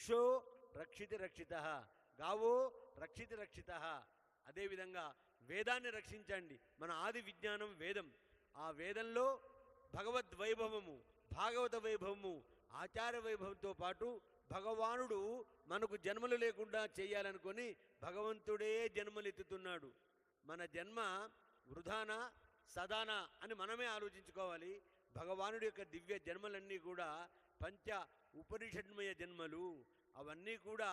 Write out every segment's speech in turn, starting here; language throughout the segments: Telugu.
వృక్షో రక్షితి రక్షిత, గావో రక్షితి రక్షిత. అదేవిధంగా వేదాన్ని రక్షించండి. మన ఆది విజ్ఞానం వేదం. ఆ వేదంలో భగవద్వైభవము, భాగవత వైభవము, ఆచార వైభవంతో పాటు భగవానుడు మనకు జన్మలు లేకుండా చేయాలనుకొని భగవంతుడే జన్మలెత్తుతున్నాడు. మన జన్మ వృధానా సదానా అని మనమే ఆలోచించుకోవాలి. భగవానుడి యొక్క దివ్య జన్మలన్నీ కూడా పంచ ఉపనిషన్మయ జన్మలు. అవన్నీ కూడా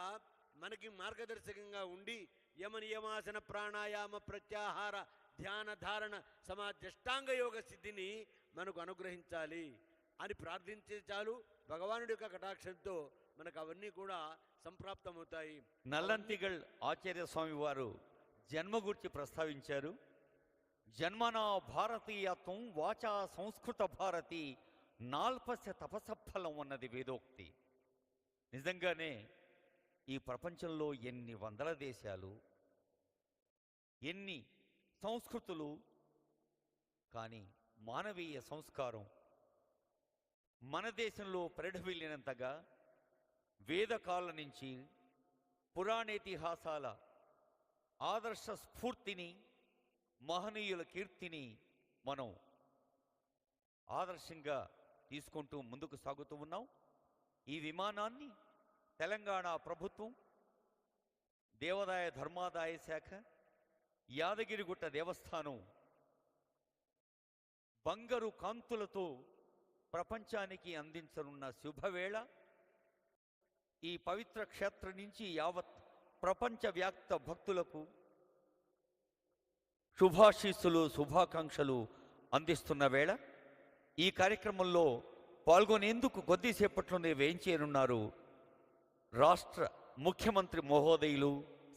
మనకి మార్గదర్శకంగా ఉండి యమ నియమాసన ప్రాణాయామ ప్రత్యాహార ధ్యాన ధారణ సమాధ్యష్టాంగ యోగ సిద్ధిని మనకు అనుగ్రహించాలి అని ప్రార్థించే చాలు. భగవానుడి యొక్క కటాక్షంతో మనకు అవన్నీ కూడా సంప్రాప్తమవుతాయి. నల్లంతిగల్ ఆచార్య స్వామి వారు జన్మ గురించి ప్రస్తావించారు. జన్మనా భారతీయత్వం వాచా సంస్కృత భారతి నాల్పస్య తపసఫలం అన్నది వేదోక్తి. నిజంగానే ఈ ప్రపంచంలో ఎన్ని వందల దేశాలు, ఎన్ని సంస్కృతులు, కానీ మానవీయ సంస్కారం మన దేశంలో పరిఢవిల్లినంతగా వేదకాల నుంచి పురాణేతిహాసాల ఆదర్శ స్ఫూర్తిని, మహనీయుల కీర్తిని మనం ఆదర్శంగా తీసుకుంటూ ముందుకు సాగుతూ ఉన్నాం. ఈ విమానాన్ని తెలంగాణ ప్రభుత్వం, దేవాదాయ ధర్మాదాయ శాఖ, యాదగిరిగుట్ట దేవస్థానం బంగారు కాంతులతో ప్రపంచానికి అందించనున్న శుభవేళ. ఈ పవిత్ర క్షేత్రం నుంచి యావత్ ప్రపంచవ్యాప్త భక్తులకు శుభాశీస్సులు, శుభాకాంక్షలు అందిస్తున్న వేళ. ఈ కార్యక్రమంలో పాల్గొనేందుకు కొద్దిసేపట్లోనే వేయించేనున్నారు రాష్ట్ర ముఖ్యమంత్రి మహోదయులు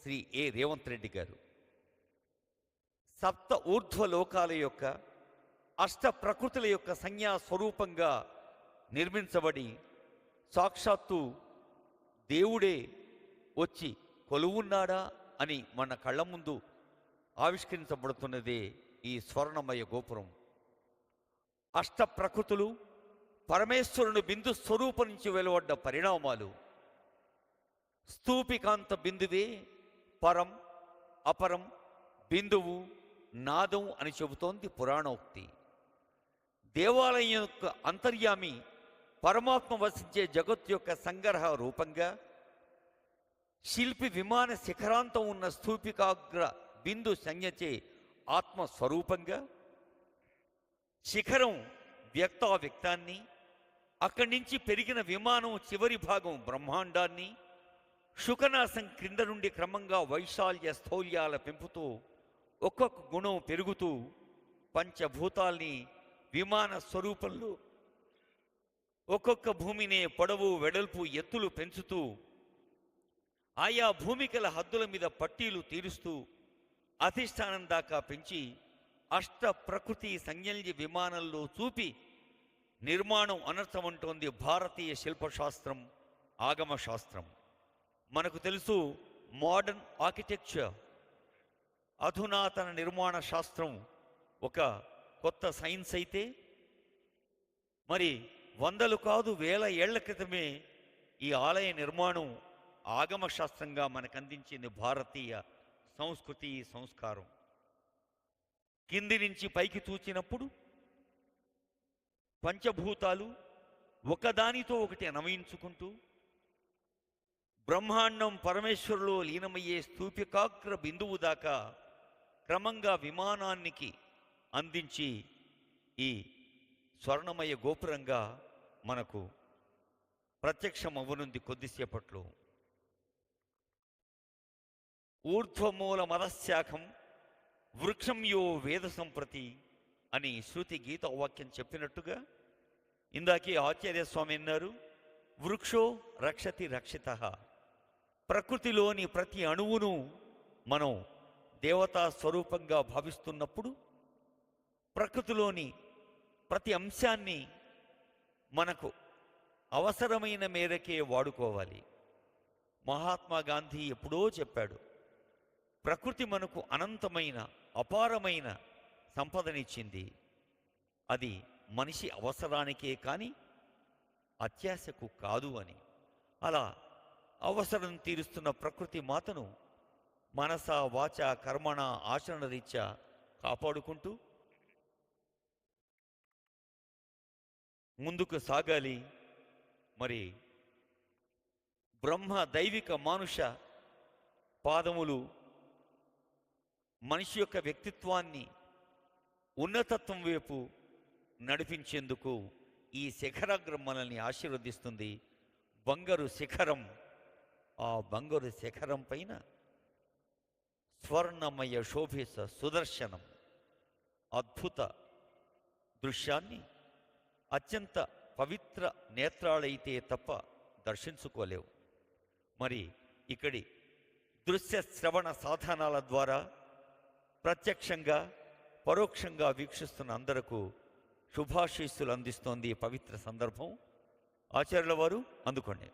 శ్రీ ఏ రేవంత్ రెడ్డి గారు. సప్త ఊర్ధ్వ లోకాల యొక్క, అష్ట ప్రకృతుల యొక్క సంజ్ఞా స్వరూపంగా నిర్మించబడి సాక్షాత్తు దేవుడే వచ్చి కొలువున్నాడా అని మన కళ్ళ ముందు ఆవిష్కరించబడుతున్నదే ఈ స్వర్ణమయ గోపురం. అష్ట ప్రకృతులు పరమేశ్వరుని బిందు స్వరూపం నుంచి వెలువడ్డ పరిణామాలు. స్తూపికాంత బిందువే పరం, అపరం, బిందువు, నాదం అని చెబుతోంది పురాణోక్తి. దేవాలయం యొక్క అంతర్యామి పరమాత్మ వసించే జగత్ యొక్క సంగ్రహ రూపంగా, శిల్పి విమాన శిఖరాంతం ఉన్న స్తూపికాగ్ర బిందు సంజ్ఞచే ఆత్మస్వరూపంగా, శిఖరం వ్యక్తావ్యక్తాన్ని, అక్కడి నుంచి పెరిగిన విమానం చివరి భాగం బ్రహ్మాండాన్ని, శుకనాసం క్రింద నుండి క్రమంగా వైశాల్య స్థౌల్యాల పెంపుతూ ఒక్కొక్క గుణం పెరుగుతూ పంచభూతాల్ని విమాన స్వరూపంలో ఒక్కొక్క భూమినే పొడవు, వెడల్పు, ఎత్తులు పెంచుతూ ఆయా భూమికల హద్దుల మీద పట్టీలు తీరుస్తూ అధిష్టానం దాకా పెంచి అష్ట ప్రకృతి సంజ్ఞల్య విమానంలో చూపి నిర్మాణం అనర్చమంటోంది భారతీయ శిల్పశాస్త్రం, ఆగమశాస్త్రం. మనకు తెలుసు మోడర్న్ ఆర్కిటెక్చర్, అధునాతన నిర్మాణ శాస్త్రం ఒక కొత్త సైన్స్ అయితే, మరి వందలు కాదు వేల ఏళ్ల క్రితమే ఈ ఆలయ నిర్మాణం ఆగమశాస్త్రంగా మనకు అందించింది భారతీయ సంస్కృతి, సంస్కారం. కింది నుంచి పైకి చూచినప్పుడు పంచభూతాలు ఒకదానితో ఒకటి అన్వయించుకుంటూ బ్రహ్మాండం పరమేశ్వరులో లీనమయ్యే స్తూపికాగ్ర బిందువు దాకా క్రమంగా విమానానికి అందించి ఈ స్వర్ణమయ గోపురంగా మనకు ప్రత్యక్షం అవ్వనుంది కొద్దిసేపట్లో. ఊర్ధ్వమూల మదశాఖం వృక్షం యో వేద సంప్రతి అని శృతి గీత వాక్యం చెప్పినట్టుగా ఇందాకే ఆచార్య స్వామి అన్నారు, వృక్షో రక్షతి రక్షిత. ప్రకృతిలోని ప్రతి అణువును మనం దేవతా స్వరూపంగా భావిస్తున్నప్పుడు ప్రకృతిలోని ప్రతి అంశాన్ని మనకు అవసరమైన మేరకే వాడుకోవాలి. మహాత్మా గాంధీ ఎప్పుడో చెప్పాడు, ప్రకృతి మనకు అనంతమైన అపారమైన సంపదనిచ్చింది, అది మనిషి అవసరానికే కానీ అత్యాశకు కాదు అని. అలా అవసరం తీరుస్తున్న ప్రకృతి మాతను మనస వాచ కర్మణ ఆచరణ రీత్యా కాపాడుకుంటూ ముందుకు సాగాలి. మరి బ్రహ్మ దైవిక మానుష పాదములు మనిషి యొక్క వ్యక్తిత్వాన్ని ఉన్నతత్వం వైపు నడిపించేందుకు ఈ శిఖరాగ్రం మనల్ని ఆశీర్వదిస్తుంది. బంగారు శిఖరం, ఆ బంగారు శిఖరం పైన స్వర్ణమయ శోభిత సుదర్శనం అద్భుత దృశ్యాన్ని అత్యంత పవిత్ర నేత్రాలైతే తప్ప దర్శించుకోలేవు. మరి ఇక్కడి దృశ్య శ్రవణ సాధనాల ద్వారా ప్రత్యక్షంగా పరోక్షంగా వీక్షిస్తున్న అందరకు శుభాశీస్సులు అందిస్తోంది ఈ పవిత్ర సందర్భం. ఆచార్యుల వారు అందుకోండి.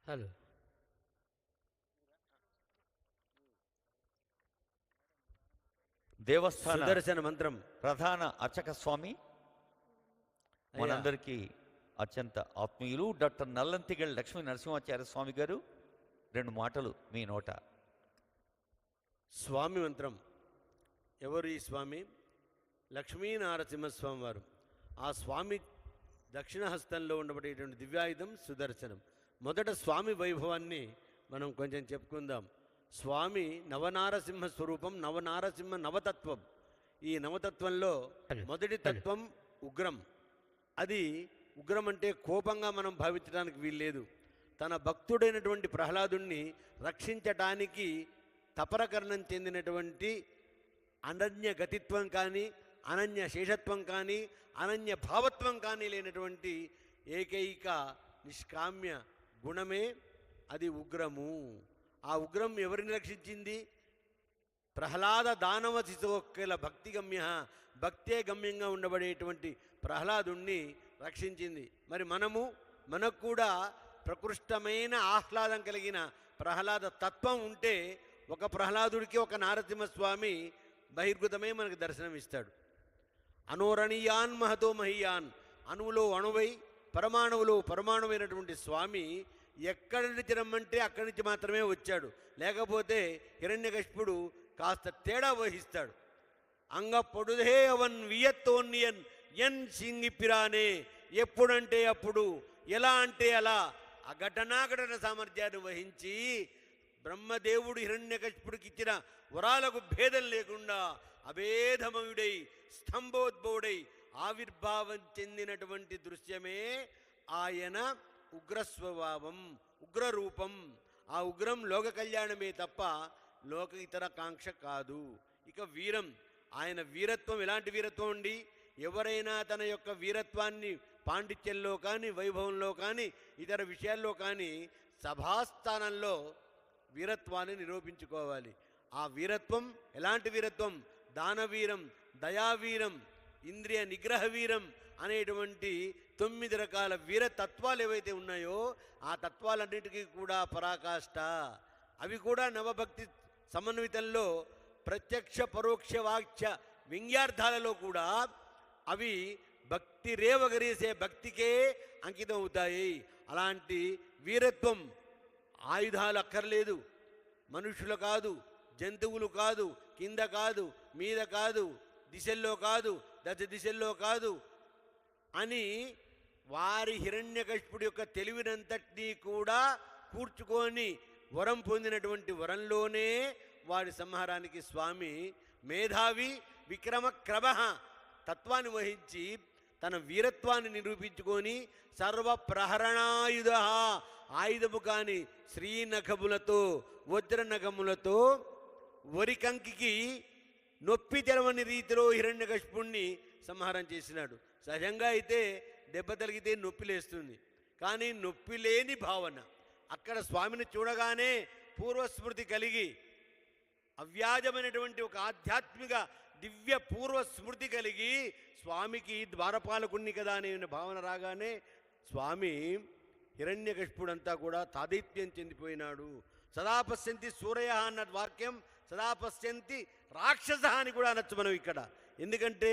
హలో. దేవస్థాన సుదర్శన మంత్రం ప్రధాన అర్చక స్వామి మనందరికీ అత్యంత ఆత్మీయులు డాక్టర్ నల్లంతిగల్ లక్ష్మీ నరసింహాచార్య స్వామి గారు 2 మాటలు మీ నోట. స్వామి మంత్రం. ఎవరు ఈ స్వామి? లక్ష్మీ నారసింహస్వామి వారు. ఆ స్వామి దక్షిణ హస్తంలో ఉండబడేటువంటి దివ్యాయుధం సుదర్శనం. మొదట స్వామి వైభవాన్ని మనం కొంచెం చెప్పుకుందాం. స్వామి నవనారసింహ స్వరూపం, నవనారసింహ నవతత్వం. ఈ నవతత్వంలో మొదటి తత్వం ఉగ్రం. అది ఉగ్రం అంటే కోపంగా మనం భావించడానికి వీల్లేదు. తన భక్తుడైనటువంటి ప్రహ్లాదుణ్ణి రక్షించటానికి తపరకరణం చెందినటువంటి అనన్య గతిత్వం కానీ, అనన్య శేషత్వం కానీ, అనన్య భావత్వం కానీ లేనటువంటి ఏకైక నిష్కామ్య గుణమే అది ఉగ్రము. ఆ ఉగ్రం ఎవరిని రక్షించింది? ప్రహ్లాద దానవ శిశోక్కెల భక్తి గమ్య, భక్తే గమ్యంగా ఉండబడేటువంటి ప్రహ్లాదుణ్ణి రక్షించింది. మరి మనకు కూడా ప్రకృష్టమైన ఆహ్లాదం కలిగిన ప్రహ్లాద తత్వం ఉంటే ఒక ప్రహ్లాదుడికి ఒక నారసింహస్వామి బహిర్గతమై మనకు దర్శనమిస్తాడు. అనోరణీయాన్ మహతో మహీయాన్, అణువులో అణువై పరమాణువులో పరమాణువైనటువంటి స్వామి ఎక్కడి నుంచి రమ్మంటే అక్కడి నుంచి మాత్రమే వచ్చాడు. లేకపోతే హిరణ్యకశిపుడు కాస్త తేడా వహిస్తాడు. అంగ పొడుదే అవన్ వియత్తోన్యన్ ఎన్ సింగిపిరానే, ఎప్పుడంటే అప్పుడు, ఎలా అంటే అలా అఘటనాఘటన సామర్థ్యాన్ని వహించి బ్రహ్మదేవుడు హిరణ్యకశిపుడికి ఇచ్చిన వరాలకు భేదం లేకుండా అభేదమయుడై స్తంభోద్భవుడై ఆవిర్భావం చెందినటువంటి దృశ్యమే ఆయన ఉగ్రస్వభావం, ఉగ్రరూపం. ఆ ఉగ్రం లోక కళ్యాణమే తప్ప లోక ఇతర కాంక్ష కాదు. ఇక వీరం, ఆయన వీరత్వం ఎలాంటి వీరత్వం అండి? ఎవరైనా తన యొక్క వీరత్వాన్ని పాండిత్యంలో కానీ, వైభవంలో కానీ, ఇతర విషయాల్లో కానీ సభాస్థానంలో వీరత్వాన్ని నిరూపించుకోవాలి. ఆ వీరత్వం ఎలాంటి వీరత్వం? దానవీరం, దయావీరం, ఇంద్రియ నిగ్రహ వీరం అనేటువంటి 9 రకాల వీరతత్వాలు ఏవైతే ఉన్నాయో ఆ తత్వాలన్నిటికీ కూడా పరాకాష్ట. అవి కూడా నవభక్తి సమన్వితంలో ప్రత్యక్ష పరోక్ష వాక్య వ్యంగ్యార్థాలలో కూడా అవి భక్తి రేవగరీసే భక్తికే అంకితం అవుతాయి. అలాంటి వీరత్వం ఆయుధాలు అక్కర్లేదు, మనుషులు కాదు, జంతువులు కాదు, కింద కాదు, మీద కాదు, దిశల్లో కాదు, దశ దిశల్లో కాదు అని వారి హిరణ్యకశిపుడి యొక్క తెలివినంతటినీ కూడా కూర్చుకొని వరం పొందినటువంటి వరంలోనే వారి సంహారానికి స్వామి మేధావి విక్రమక్రమ తత్వాన్ని వహించి తన వీరత్వాన్ని నిరూపించుకొని సర్వప్రహరణాయుధ, ఆయుధము కాని శ్రీనఖములతో వజ్రనఖములతో వరికంకికి నొప్పి తెలవని రీతిలో హిరణ్యకశిపుణ్ణి సంహారం చేసినాడు. సహజంగా అయితే దెబ్బ తగిలితే నొప్పి లేస్తుంది, కానీ నొప్పి లేని భావన అక్కడ స్వామిని చూడగానే పూర్వస్మృతి కలిగి అవ్యాజమైనటువంటి ఒక ఆధ్యాత్మిక దివ్య పూర్వస్మృతి కలిగి స్వామికి ద్వారపాలకుణ్ణి కదా అనే భావన రాగానే స్వామి హిరణ్యకశిపుడంతా కూడా తాదైత్యం చెందిపోయినాడు. సదా పశ్యంతి సూరయ అన్న వాక్యం సదా పశ్యంతి రాక్షస అని కూడా అనొచ్చు మనం ఇక్కడ. ఎందుకంటే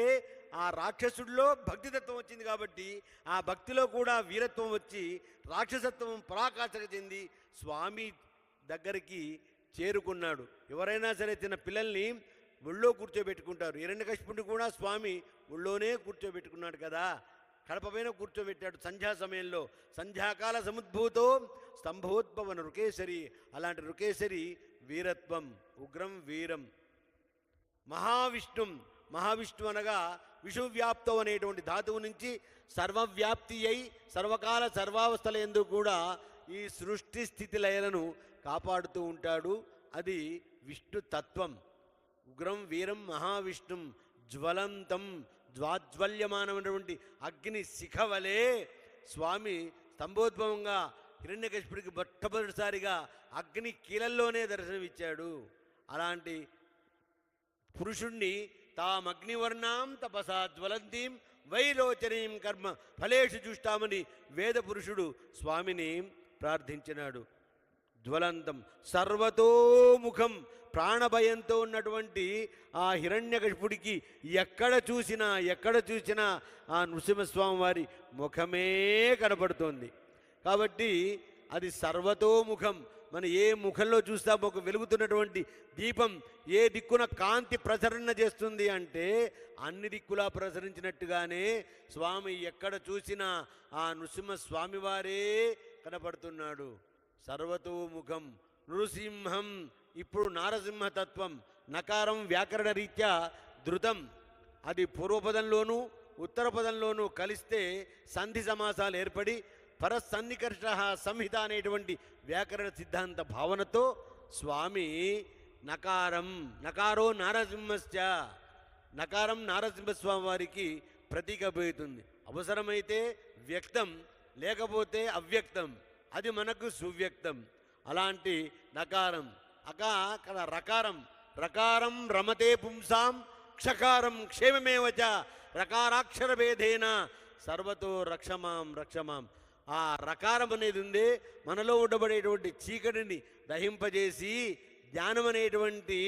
ఆ రాక్షసుడిలో భక్తితత్వం వచ్చింది కాబట్టి ఆ భక్తిలో కూడా వీరత్వం వచ్చి రాక్షసత్వం పరాకాష్ఠకు చెంది స్వామి దగ్గరికి చేరుకున్నాడు. ఎవరైనా సరే చిన్న పిల్లల్ని ఒళ్ళో కూర్చోబెట్టుకుంటారు. హిరణ్యకశిపుడిని కూడా స్వామి ఒళ్ళోనే కూర్చోబెట్టుకున్నాడు కదా, కడప పైన కూర్చోబెట్టాడు సంధ్యా సమయంలో. సంధ్యాకాల సముద్భూతో స్తంభోద్భవన రుకేశరి. అలాంటి రుకేశరి వీరత్వం, ఉగ్రం వీరం. మహావిష్ణు అనగా విషువ్యాప్తం అనేటువంటి ధాతువు నుంచి సర్వవ్యాప్తి అయి సర్వకాల సర్వావస్థల యందు కూడా ఈ సృష్టి స్థితి లయలను కాపాడుతూ ఉంటాడు. అది విష్ణు తత్వం. ఉగ్రం వీరం మహావిష్ణుం జ్వలంతం, జ్వాజ్వల్యమానమైనటువంటి అగ్ని శిఖవలే స్వామి స్తంభోద్భవంగా హిరణ్యకశిపుడికి మొట్టమొదటిసారిగా అగ్ని కీలల్లోనే దర్శనమిచ్చాడు. అలాంటి పురుషుణ్ణి తామగ్నివర్ణాం తపసా జ్వలంతీం వైరోచనీం కర్మ ఫలేషు చూస్తామని వేద పురుషుడు స్వామిని ప్రార్థించినాడు. జ్వలంతం సర్వతోముఖం, ప్రాణభయంతో ఉన్నటువంటి ఆ హిరణ్యకశిపుడికి ఎక్కడ చూసినా ఆ నృసింహస్వామి వారి ముఖమే కనపడుతోంది. కాబట్టి అది సర్వతోముఖం. మనం ఏ ముఖంలో చూస్తామో ఒక వెలుగుతున్నటువంటి దీపం ఏ దిక్కున కాంతి ప్రసరణ చేస్తుంది అంటే అన్ని దిక్కులా ప్రసరించినట్టుగానే స్వామి ఎక్కడ చూసినా ఆ నృసింహస్వామి వారే కనపడుతున్నాడు. సర్వతోముఖం నృసింహం. ఇప్పుడు నారసింహతత్వం నకారం వ్యాకరణ రీత్యా ధృతం. అది పూర్వపదంలోనూ ఉత్తరపదంలోనూ కలిస్తే సంధి సమాసాలు ఏర్పడి పరసన్నికర్ష సంహిత అనేటువంటి వ్యాకరణ సిద్ధాంత భావనతో స్వామి నకారో నారసింహస్య, నకారం నారసింహస్వామి వారికి ప్రతీకబోతుంది. అవసరమైతే వ్యక్తం, లేకపోతే అవ్యక్తం, అది మనకు సువ్యక్తం. అలాంటి నకారం. అక్కడ రకారం రమతే పుంసాం క్షకారం క్షేమమేవచ రకారాక్షర భేదేన సర్వతో రక్షమాం. ఆ రకారం అనేది ఉందే మనలో ఉండబడేటువంటి చీకటిని దహింపజేసి జ్ఞానం అనేటువంటి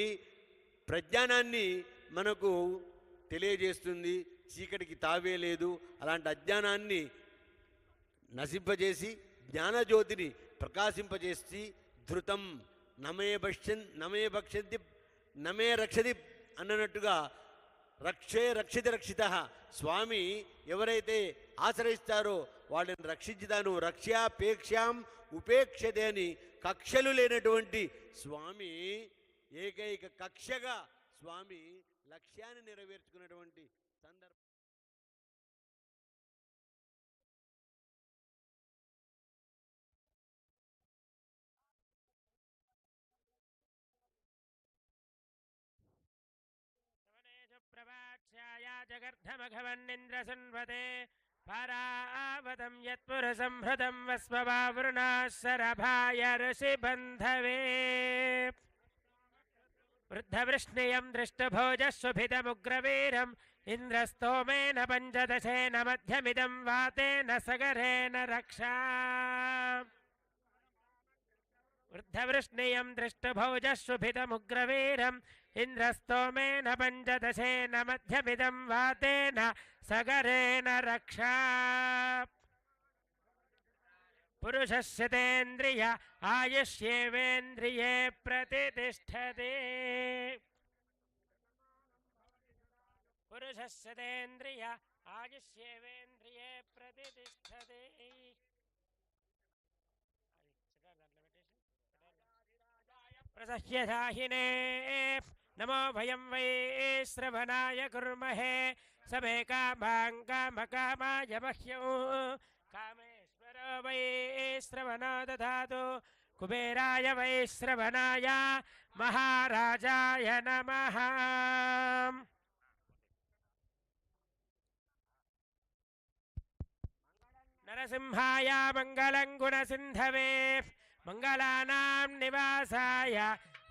ప్రజ్ఞానాన్ని మనకు తెలియజేస్తుంది. చీకటికి తావే లేదు. అలాంటి అజ్ఞానాన్ని నశింపజేసి జ్ఞానజ్యోతిని ప్రకాశింపజేసి ధృతం నమే భక్షంతి నమే రక్షతి అన్నట్టుగా రక్షతి రక్షిత. స్వామి ఎవరైతే ఆశ్రయిస్తారో వాళ్ళని రక్షించుతాను. రక్ష్యాపేక్షాం ఉపేక్షతే అని కక్షలు లేనటువంటి స్వామి ఏకైక కక్షగా స్వామి లక్ష్యాన్ని నెరవేర్చుకున్నటువంటి సందర్భం. ప్రభాక్షాయ జగర్ధమఘవన్నింద్రసన్వతే పరావతం యత్పురసంహృతం వస్మవావృణాశరభాయ ఋషిబంధవే వృద్ధవృష్ణియం దృష్టభోజస్సుభితముగ్రవీరం ఇంద్రస్తోమేన పంచదశేన మధ్యమిదం వాతేన సగరేణ రక్షా వృద్ధవృష్ణియం దృష్టభోజస్సుభితముగ్రవీరం ఇంద్రస్తోమేన పంచదశేన మధ్యమిదం వాతేన సగరేణ రక్షా పురుషస్యతేంద్రియ ఆయుష్యేవేంద్రియే ప్రతిష్టతే పురుషస్యతేంద్రియ ఆయుష్యేవేంద్రియే ప్రతిష్టతే. ప్రసహ్యసాహినే నమో భయం వై శ్రవణాయ కుర్మహే సమే కామాయ మహ్యం కామేశ్వరో వై శ్రవణో దధాతు కుబేరాయ వై శ్రవణాయ మహారాజాయ నమః. నరసింహాయ మంగళం గుణసింధవే మంగళానాం నివాసాయ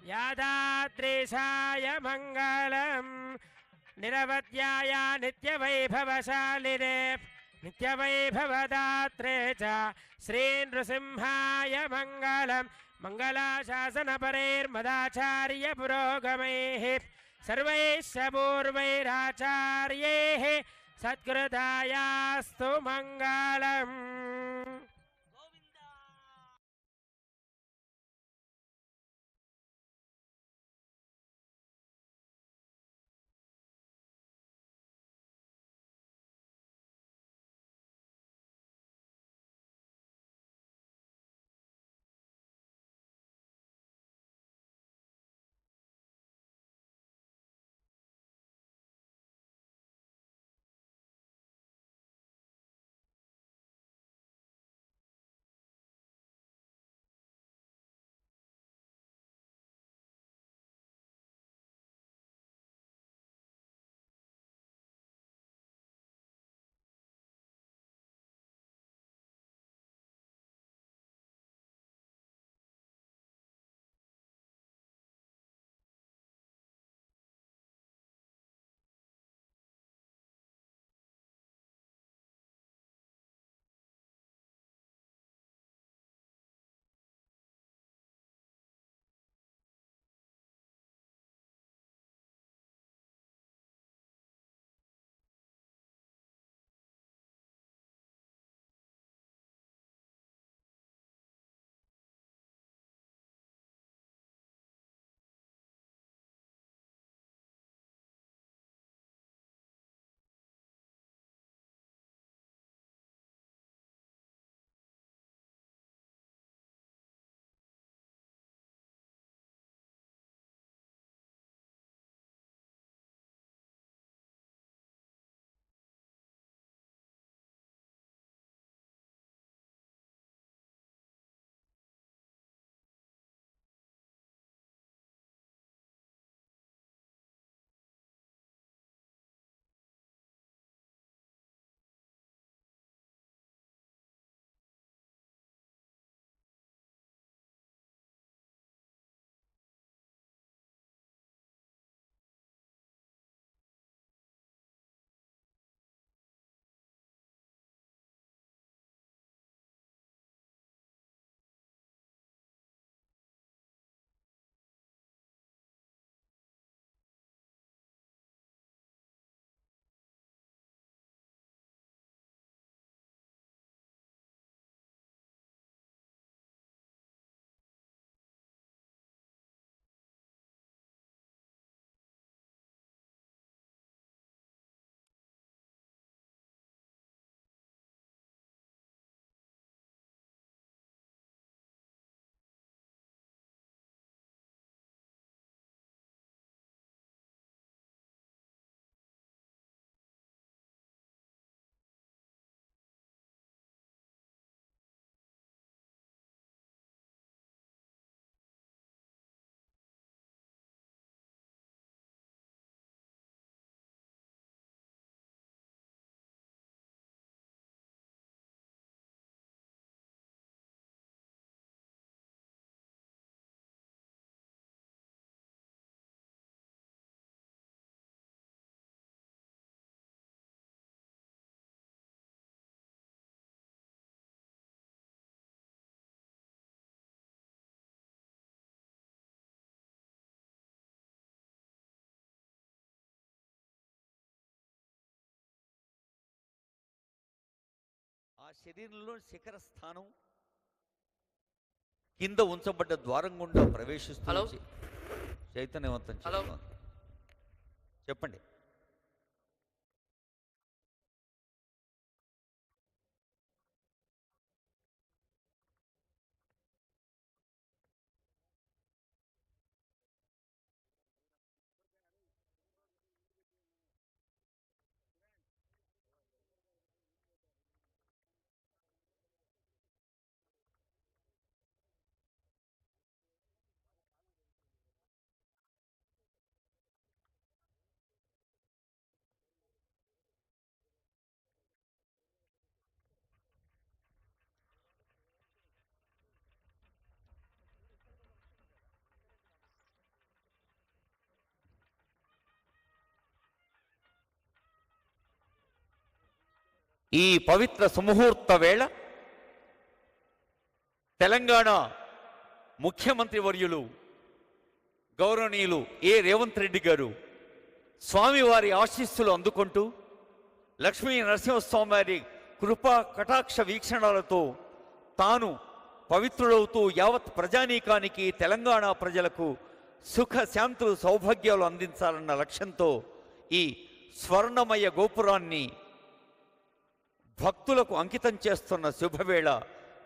యాదాద్రీశాయ మంగళం నిరవధ్యాయ నిత్యవైభవశాలినే నిత్యవైభవదాత్రే చ శ్రీ నృసింహాయ మంగళం మంగళాశాసనపరైర్మదాచార్య పురోగమైః सर्वैश्च पूर्वैराचार्यैः सद्गुरुदायास्तु मङ्गलम्। ఆ శరీరంలో శిఖర స్థానం కింద ఉంచబడ్డ ద్వారం గుండా ప్రవేశిస్తూ హలో. చైతన్యవంతం హలో. చేస్తున్నాను. చెప్పండి. ఈ పవిత్ర సుముహూర్త వేళ తెలంగాణ ముఖ్యమంత్రి వర్యులు గౌరవనీయులు రేవంత్ రెడ్డి గారు స్వామివారి ఆశీస్సులు అందుకుంటూ లక్ష్మీ నరసింహస్వామి వారి కృపా కటాక్ష వీక్షణాలతో తాను పవిత్రుడవుతూ యావత్ ప్రజానీకానికి తెలంగాణ ప్రజలకు సుఖ శాంతులు సౌభాగ్యాలు అందించాలన్న లక్ష్యంతో ఈ స్వర్ణమయ గోపురాన్ని భక్తులకు అంకితం చేస్తున్న శుభవేళ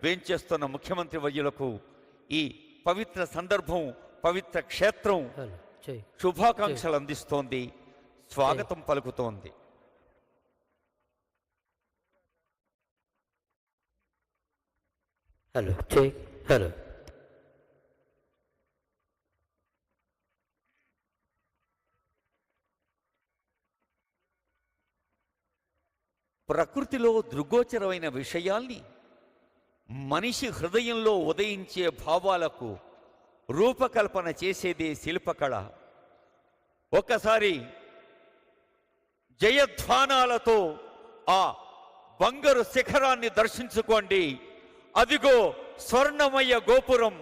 వేంచేస్తున్న ముఖ్యమంత్రి వర్యులకు ఈ పవిత్ర సందర్భం పవిత్ర క్షేత్రం శుభాకాంక్షలు అందిస్తోంది, స్వాగతం పలుకుతోంది. Hello check hello. ప్రకృతిలో దృగ్గోచరమైన విషయాల్ని మనిషి హృదయంలో ఉదయించే భావాలకు రూపకల్పన చేసేదే శిల్పకళ. ఒక్కసారి జయధ్వానాలతో ఆ బంగారు శిఖరాన్ని దర్శించుకోండి. అదిగో స్వర్ణమయ గోపురం.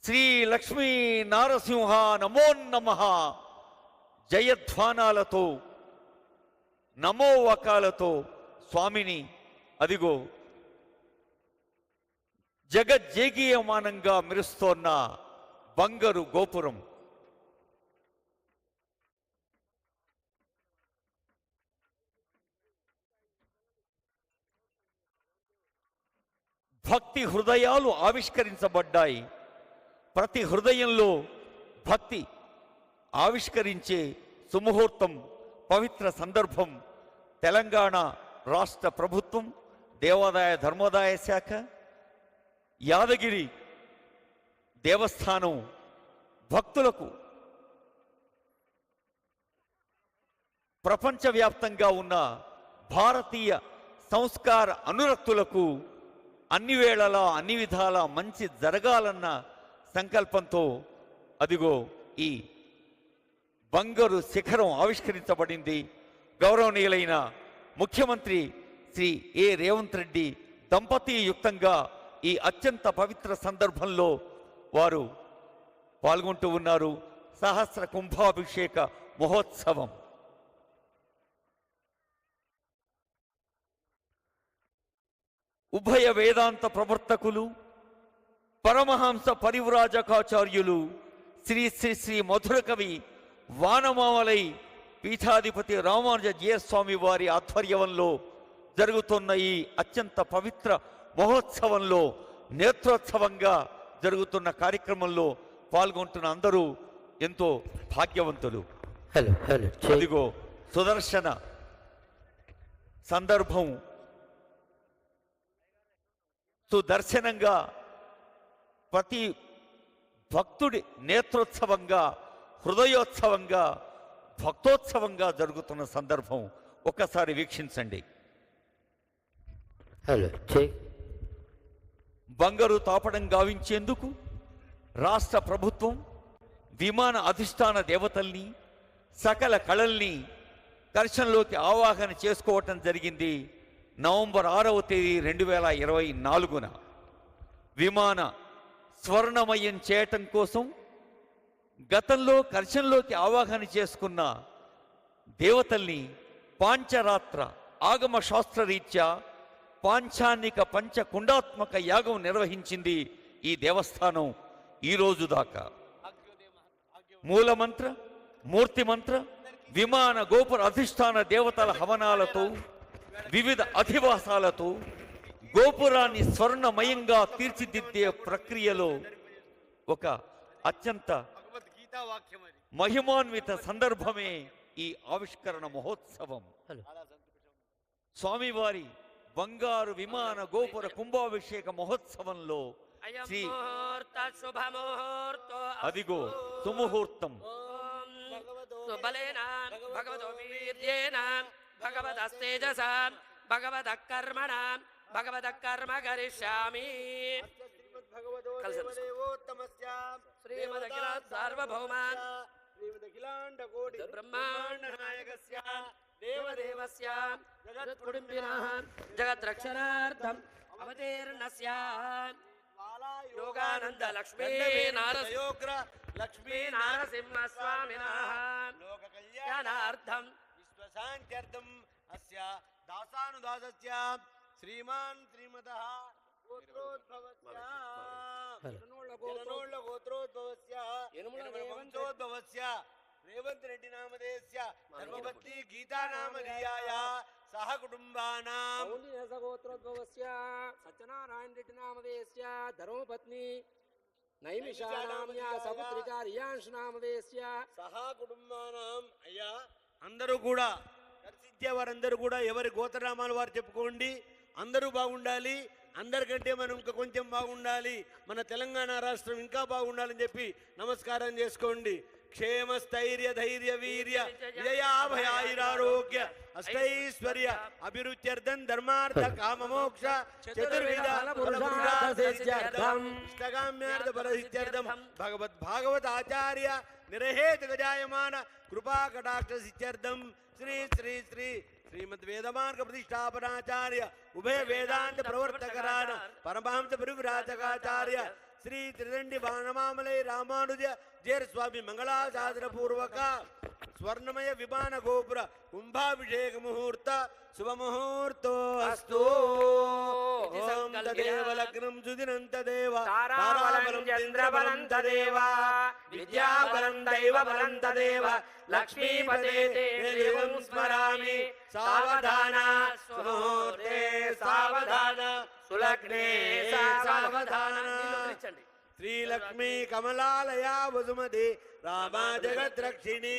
శ్రీ లక్ష్మీ నారసింహ నమో నమః జయధ్వానాలతో నమోవకాలతో స్వామిని అదిగో జగజ్జేగీయమానంగా మెరుస్తోన్న బంగారు గోపురం. భక్తి హృదయాలు ఆవిష్కరించబడ్డాయి. ప్రతి హృదయంలో భక్తి ఆవిష్కరించే సుముహూర్తం, పవిత్ర సందర్భం. తెలంగాణ రాష్ట్ర ప్రభుత్వం, దేవాదాయ ధర్మోదాయ శాఖ, యాదగిరి దేవస్థానం భక్తులకు ప్రపంచవ్యాప్తంగా ఉన్న భారతీయ సంస్కార అనురక్తులకు అన్ని వేళలా అన్ని విధాలా మంచి జరగాలన్న సంకల్పంతో అదిగో ఈ బంగారు శిఖరం ఆవిష్కరించబడింది. గౌరవనీయులైన ముఖ్యమంత్రి శ్రీ ఏ రేవంత్ రెడ్డి దంపతీయుక్తంగా ఈ అత్యంత పవిత్ర సందర్భంలో వారు పాల్గొంటూ ఉన్నారు. సహస్ర కుంభాభిషేక మహోత్సవం. ఉభయ వేదాంత ప్రవర్తకులు, పరమహంస పరివ్రాజకాచార్యులు శ్రీ శ్రీ శ్రీ మధుర కవి వానమామలై పీఠాధిపతి రామానుజ జీయస్వామి వారి ఆధ్వర్యంలో జరుగుతున్న ఈ అత్యంత పవిత్ర మహోత్సవంలో నేత్రోత్సవంగా జరుగుతున్న కార్యక్రమంలో పాల్గొంటున్న అందరూ ఎంతో భాగ్యవంతులు. అదిగో సుదర్శన సందర్భం సుదర్శనంగా ప్రతి భక్తుడి నేత్రోత్సవంగా, హృదయోత్సవంగా, భక్తోత్సవంగా జరుగుతున్న సందర్భం ఒక్కసారి వీక్షించండి. బంగారు తాపడం గావించేందుకు రాష్ట్ర ప్రభుత్వం విమాన అధిష్టాన దేవతల్ని, సకల కళల్ని దర్శనంలోకి ఆవాహన చేసుకోవటం జరిగింది. నవంబర్ 6వ తేదీ 2024 విమాన స్వర్ణమయం చేయటం కోసం గతంలో కర్షంలోకి ఆవాహన చేసుకున్న దేవతల్ని పాంచరాత్ర ఆగమ శాస్త్రరీత్యా పాంచానిక పంచకుండాత్మక యాగం నిర్వహించింది ఈ దేవస్థానం ఈ రోజు దాకా. మూలమంత్ర, మూర్తిమంత్ర, విమాన గోపుర అధిష్టాన దేవతల హవనాలతో, వివిధ అధివాసాలతో గోపురాన్ని స్వర్ణమయంగా తీర్చిదిద్దే ప్రక్రియలో ఒక అత్యంత మహిమాన్విత సందర్భమే ఈ ఆవిష్కరణ మహోత్సవం. స్వామివారి బంగారు విమాన గోపుర కుంభాభిషేక మహోత్సవంలో శ్రీ అదిగో సుముహూర్తం. భగవదస్తేజసా భగవదః కర్మణా భగవదః కర్మ కరిష్యామి. శ్రీమదఖిల సార్వభౌమాన్ బ్రహ్మాండ నాయకస్య దేవదేవస్య జగత్కుటుంబినః జగద్రక్షణార్థం అవతీర్ణస్య యోగానంద లక్ష్మీ నారసింహ లక్ష్మీ నారసింహస్వామినః లోక జ్ఞానార్థం విశ్వశాంత్యర్థం అస్య దాసానుదాసస్య శ్రీమాన్ శ్రీమతః గోత్రోద్భవస్య జననోళ్ళ గోత్రోద్భవస్య యనమల వంశోద్భవస్య రేవంత్ రెడ్డి నామధేయస్య ధర్మపత్ని గీతా నామధేయాయ సహ కుటుంబానాం గోత్రోద్భవస్య సత్యనారాయణ రెడ్డి నామధేయస్య ధర్మపత్ని నైమిషానామ్యా సపుత్రికా రియాంశ్ నామధేయస్య సహ కుటుంబానాం. అయ్యా అందరూ కూడా దర్శించే వారందరూ కూడా ఎవరి గోత్రనామాలు వారు చెప్పుకోండి. అందరూ బాగుండాలి, అందరికంటే మనం ఇంకా కొంచెం బాగుండాలి, మన తెలంగాణ రాష్ట్రం ఇంకా బాగుండాలని చెప్పి నమస్కారం చేసుకోండి. క్షేమ స్థైర్య ధైర్య వీర్య విజయాభయారోగ్య అష్టైశ్వర్య అభిరుచ్యర్థం ధర్మార్థ కామమోక్ష చతుర్విధ ఇష్టకామ్యార్థ ఫలసిద్ధ్యర్థం భగవద్ ఆచార్య నిరహేత గజాయమాన కృపా కటాక్ష సిద్ధ్యర్థం శ్రీ శ్రీ శ్రీ శ్రీమద్ వేదమార్గ ప్రతిష్టాపనాచార్య ఉభయ వేదాంత ప్రవర్తకరాన పరమహంస పరివ్రాజకాచార్య శ్రీ త్రిదండి బాణమామలై రామానుజ జేర్ స్వామి మంగళాశాసన పూర్వక స్వర్ణమయ విమాన గోపుర కుంభాభిషేక ముహూర్త శుభముహూర్తో అస్తు. ఓం తదేవ లగ్నం సుదినం తదేవ తారాబలం చంద్రబలం తదేవ విద్యాబలం దైవబలం తదేవ లక్ష్మీపతే దేవం స్మరామి సావధాన సుముహూర్తే సావధాన సులగ్నే సావధాన. శ్రీలక్ష్మీ కమలాలయా వసుమతి రామా జగద్రక్షిణి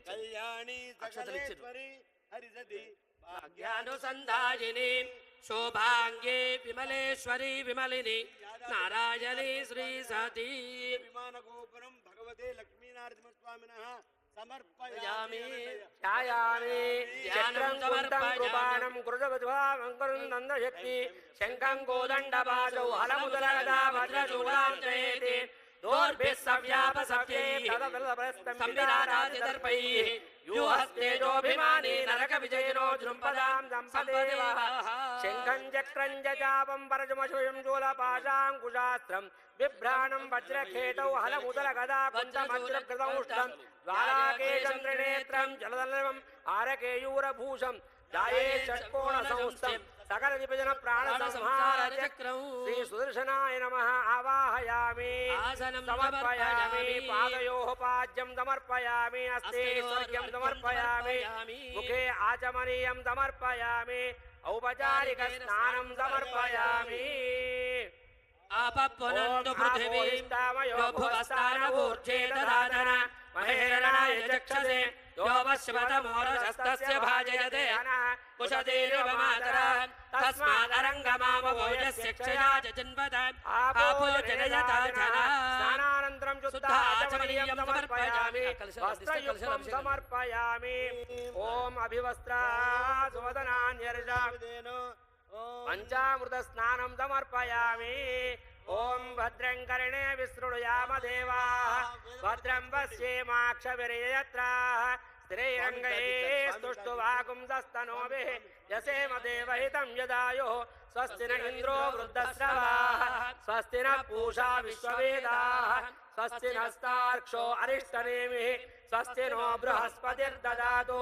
కళ్యాణి సకలేశ్వరి హరిసతి భాగ్యానుసంధాయిని శోభాంగే విమలేశ్వరి విమలిని నారాయణి శ్రీ సతీ విమాన గోపురం భగవతే లక్ష్మీనారసింహస్వామినః సమర్పయామి సమర్పయామి. ఛాయామి చక్రం కుంతం కృపాణం కృతగద్వాంకరుం నందశక్తి శంఖం కోదండపాశౌ హలముదలగదా వజ్రచూడాం త్రేతి దోర్భిః సవ్యాపసవ్యైః సంవిధానాదిదర్పైః వ్యూహస్తేజోభిమానీ నరక విజయనో జృంపదాం సంపదేవః శంఖం చక్రం జజాపం పరజమశుయం శూలపాశాంకుశాస్త్రం బిభ్రాణం వజ్రఖేటౌ హలముదలగదా కుంచమజ్రకృతౌష్టం ద్వారాకేశం త్రినేత్రం జలదలవం ఆరకేయూరభూషం జాయే షట్కోణ సంస్థం సకల విభజన ప్రాణ సంహార చక్రం శ్రీ సుదర్శనాయ నమః ఆవాహయామి సమర్పయామి పాదయోః పాద్యం సమర్పయామి హస్తే స్వర్గ్యం సమర్పయామి ముఖే ఆచమనీయం సమర్పయామి ఔపచారిక స్నానం సమర్పయామి. ఆపఃపునంతు పృథివీ భువస్థానమూర్ధ్వే దదాతన మహేరణాయ చక్షసే యోవశ్వతమోరశస్తస్య భాజయతే కుశదేవ మాతరా తస్మాదరంగమామభోజస్య క్షయా జన్వద ఆపో జనయతా జనా స్నానానంతరం శుద్ధాచమనీయం సమర్పయామి వస్త్రయుక్తం సమర్పయామి. ఓం అభివస్త్రా సువదనాన్యర్జామిదేనో పంచామృత స్నానం సమర్పయామి. ఓం భద్రం కర్ణే విసృణుయామ దేవాః భద్రం పశ్యేమాక్షభిర్యజత్రాః స్థిరైరంగైः స్తుష్టువాగుంసస్తనూభిः యసేమ దేవహితం యదాయుः స్వస్తి న ఇంద్రో వృద్ధశ్రవాः స్వస్తి న పూషా విశ్వవేదాः స్వస్తి నస్తార్క్షో అరిష్టనేమిः స్వస్తి నో బృహస్పతిర్దదాతు.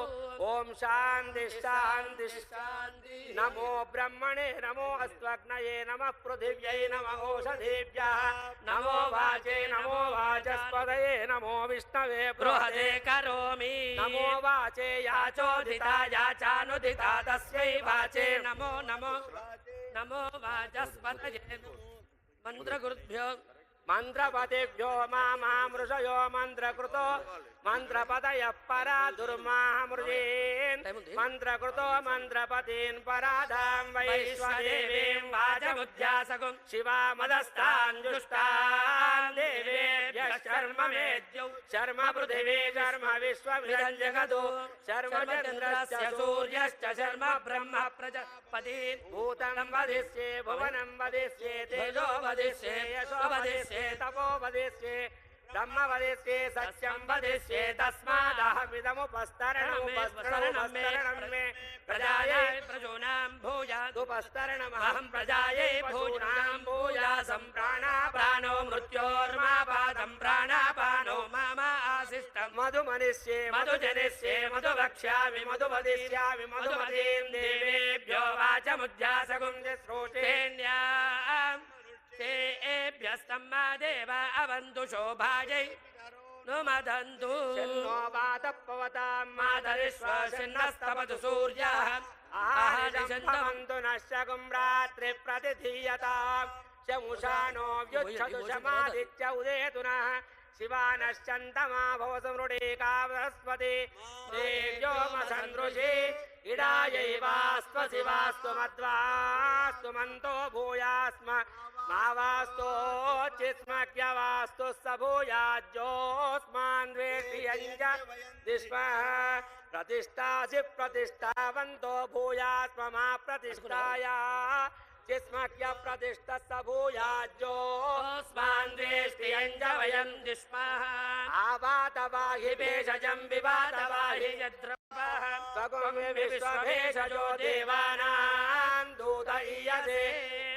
ఓం శాంతి శాంతి శాంతి. నమో బ్రహ్మణే నమో అస్త్వగ్నయే నమః పృథివ్యై నమః ఓషధేభ్యః నమో వాచే నమో వాచస్పతయే నమో విష్ణవే బృహదే కరోమి నమో వాచే యాచోదితా యాచానుదితా తస్యై వాచే నమో నమో నమో వాచస్పతయే. మంత్రగురుభ్యో మంత్రపతిభ్యో మామృషయో మంత్రకృతో మంత్రపతయః పరా దుర్మామృజేన్ మంత్రకృతో మంత్రపతీన్ పరాధాం వైశ్వదేవీం వాచముధ్యాసకుం శివామదస్తాన్ దుష్టాన్ దేవేభ్యః శర్మ మేద్యౌ శర్మ పృథివీ శర్మ విశ్వమిదం జగదో శర్మ చంద్రస్య సూర్యశ్చ శర్మ బ్రహ్మ ప్రజాపతి భూతం వదిష్యే భువనం వదిష్యే తేజో వదిష్యే యశో వదిష్యే తపో వదిష్యే బ్రహ్మ వదిష్యే సత్యం వదిష్యే తస్మాదహమిదముపస్తరణం మే ప్రజాయై ప్రజోనాం భూయాదుపస్తరణమహం ప్రజాయై భూనాం భూయాసం ప్రాణాపానో మృత్యోర్మాపాదం ప్రాణాపానో మధుమనిష్యే మధుజనిష్యే మధువక్ష్యామి మధుమదిష్యామి మధుమదీం దేవేభ్యో వాచముధ్యాసగుం శుశ్రూషేణ్యాం తేభ్యస్తమ్మా దేవ అవంతు శోభాయై నుమదంతు శన్నో వాతపవతాం మాతరిశ్వసిన్నస్తపతు సూర్యః ఆహారిషంతమంతు నశ్యగుం రాత్రి ప్రతిధీయతాం శముషానో వ్యుచ్ఛతు శమాదిత్య ఉదేతు నః శివానశ్చంతమా భవ సమృడేకా బృహస్పతి దేవ్యోమసందృశి ఇడాయైవాస్వ శివాస్తు మద్వాస్తు మంతో భూయాస్మ మావాస్తోచిస్మక్యవాస్తు స భూయాజ్యోస్మాన్ ద్వేష్యంజ దిష్మః ప్రతిష్టాసి ప్రతిష్టావంతో భూయాస్మ మా ప్రతిష్టాయా చిస్మక్య ప్రతిష్ట స భూయాజ్యోస్మాన్ ద్వేష్యంజ వయం దిష్మః ఆవాతవాహి భేషజం వివాతవాహి యద్రవః స్వగం విశ్వభేషజో దేవానాం దూత ఇయసే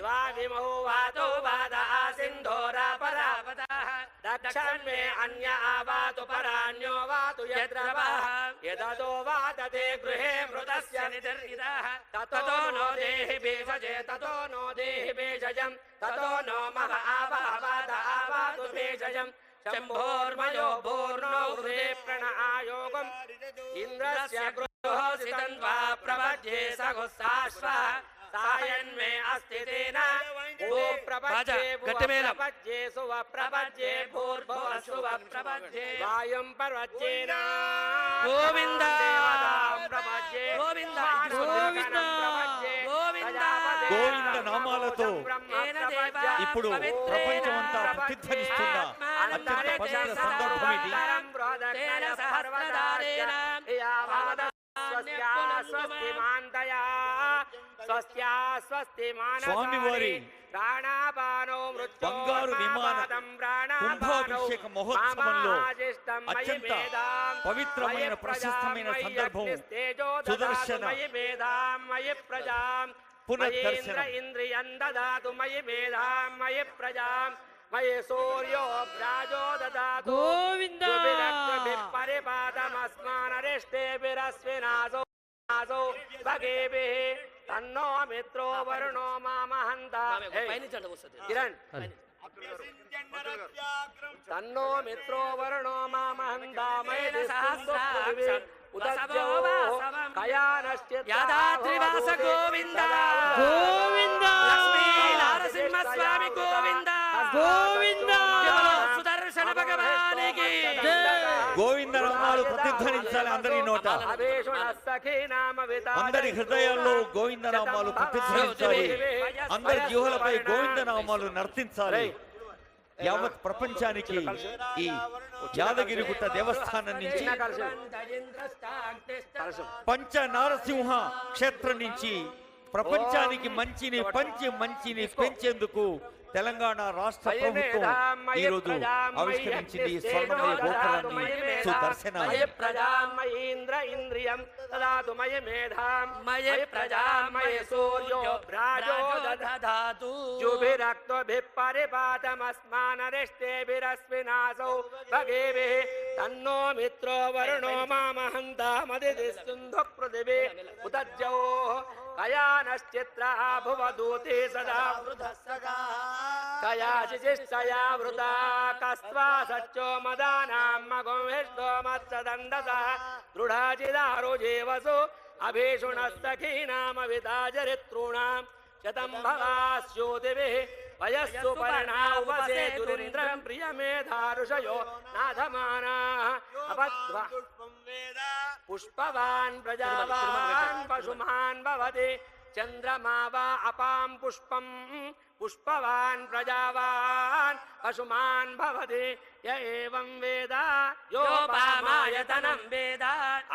ద్వావిమౌ వాతో వాదా సింధోరా పరావతః దక్షన్మే అన్య ఆవాతు పరాన్యో వాతు యద్రవః యదతో వాతతే గృహే మృతస్య నిదర్యిదః తతో నో దేహి భేషజే తతో నో దేహి భేషజం తతో నో మహ ఆవావాద ఆవాతు భేషజం శంభోర్మయో భూర్ణో హృదే ప్రణః ఆయోగం ఇంద్రస్య గృహోసితం త్వా ప్రపద్యే సగుస్సాశ్వః సాయన్మే అస్తి తేన భూ ప్రపద్యే ప్రపద్యే సువ ప్రపద్యే భూర్భువ సువ ప్రపద్యే వాయుం పర్వజ్యేన గోవింద ప్రపద్యే గోవింద గోవింద గోవింద గోవింద నామాలతో ఇప్పుడు ప్రపంచమంతా ప్రతిధ్వనిస్తున్న అత్యంత పవిత్ర సందర్భం ఇది. స్వామివారి బంగారు విమాన కుంభాభిషేక మహోత్సవంలో అత్యంత పవిత్రమైన ప్రశస్తమైన సందర్భం సుదర్శన పునర్దర్శన. ఇంద్రియం దదాతు మయి మేధాం మయి ప్రజాం మయి సూర్యో భ్రాజో దదాతు గోవింద పరిపాదమస్మానరిష్టేభిరస్వినాసో భగేభిః తన్నో మిత్రో వరుణో మామహంత కిరణ్ తన్నో మిత్రో వరుణో మామహంత మయ సహస్రాక్షం యాదాద్రివాస గోవింద గోవింద లక్ష్మీ నరసింహ స్వామి గోవింద గోవింద సుదర్శన భగవానికి గోవింద నామాలు ప్రతిధ్వనించాలి అందరి నోట, అందరి హృదయాల్లో గోవింద నామాలు ప్రతిధ్వనించాలి, అందరి జీవులపై గోవింద నామాలు నర్తించాలి. యావత్ ప్రపంచానికి ఈ యాదగిరిగుట్ట దేవస్థానం నుంచి పంచ నారసింహ క్షేత్రం నుంచి ప్రపంచానికి మంచిని పంచి మంచిని పెంచేందుకు తెలంగాణ రాష్ట్ర ప్రభుత్వం ఈ రోజు ఆవిష్కరించింది ఈ స్వర్ణమయ గోపురాన్ని సుదర్శనాన్ని. ప్రజామయేంద్ర ఇంద్రియం దదాతు మయ మేధాం మయ ప్రజామయ సూర్యో భ్రాజో దధాతు జుభిరక్తభిః పరిపాతమస్మానరిష్టేభిరస్వినాసౌ భగేభిః తన్నో మిత్రో వరుణో మామహంతామదితిస్తుంధు పృథివీ ఉదజ్జౌ కయానశ్చిత్ర భువదూతే సదా వృధస్సగా కయాశిశిష్టయా వృతా కస్త్వా సచ్చో మదానాం మగం విష్ణో మత్సదండస దృఢాచిదారు జీవసు అభీషుణస్తఖీనామవితాచరితॄణాం శతం భవాస్యోతిభిః వయస్సు పరిణావసేతురింద్రం ప్రియమేధారుషయో నాథమానాః అపద్వ పుష్పవాన్ ప్రజావాన్ పశుమాన్ భవతి చంద్రమా వా అపాం పుష్పం పుష్పవాన్ ప్రజావాన్ పశుమాన్ భవతి య ఏవం వేద యోపామాయతనం వేద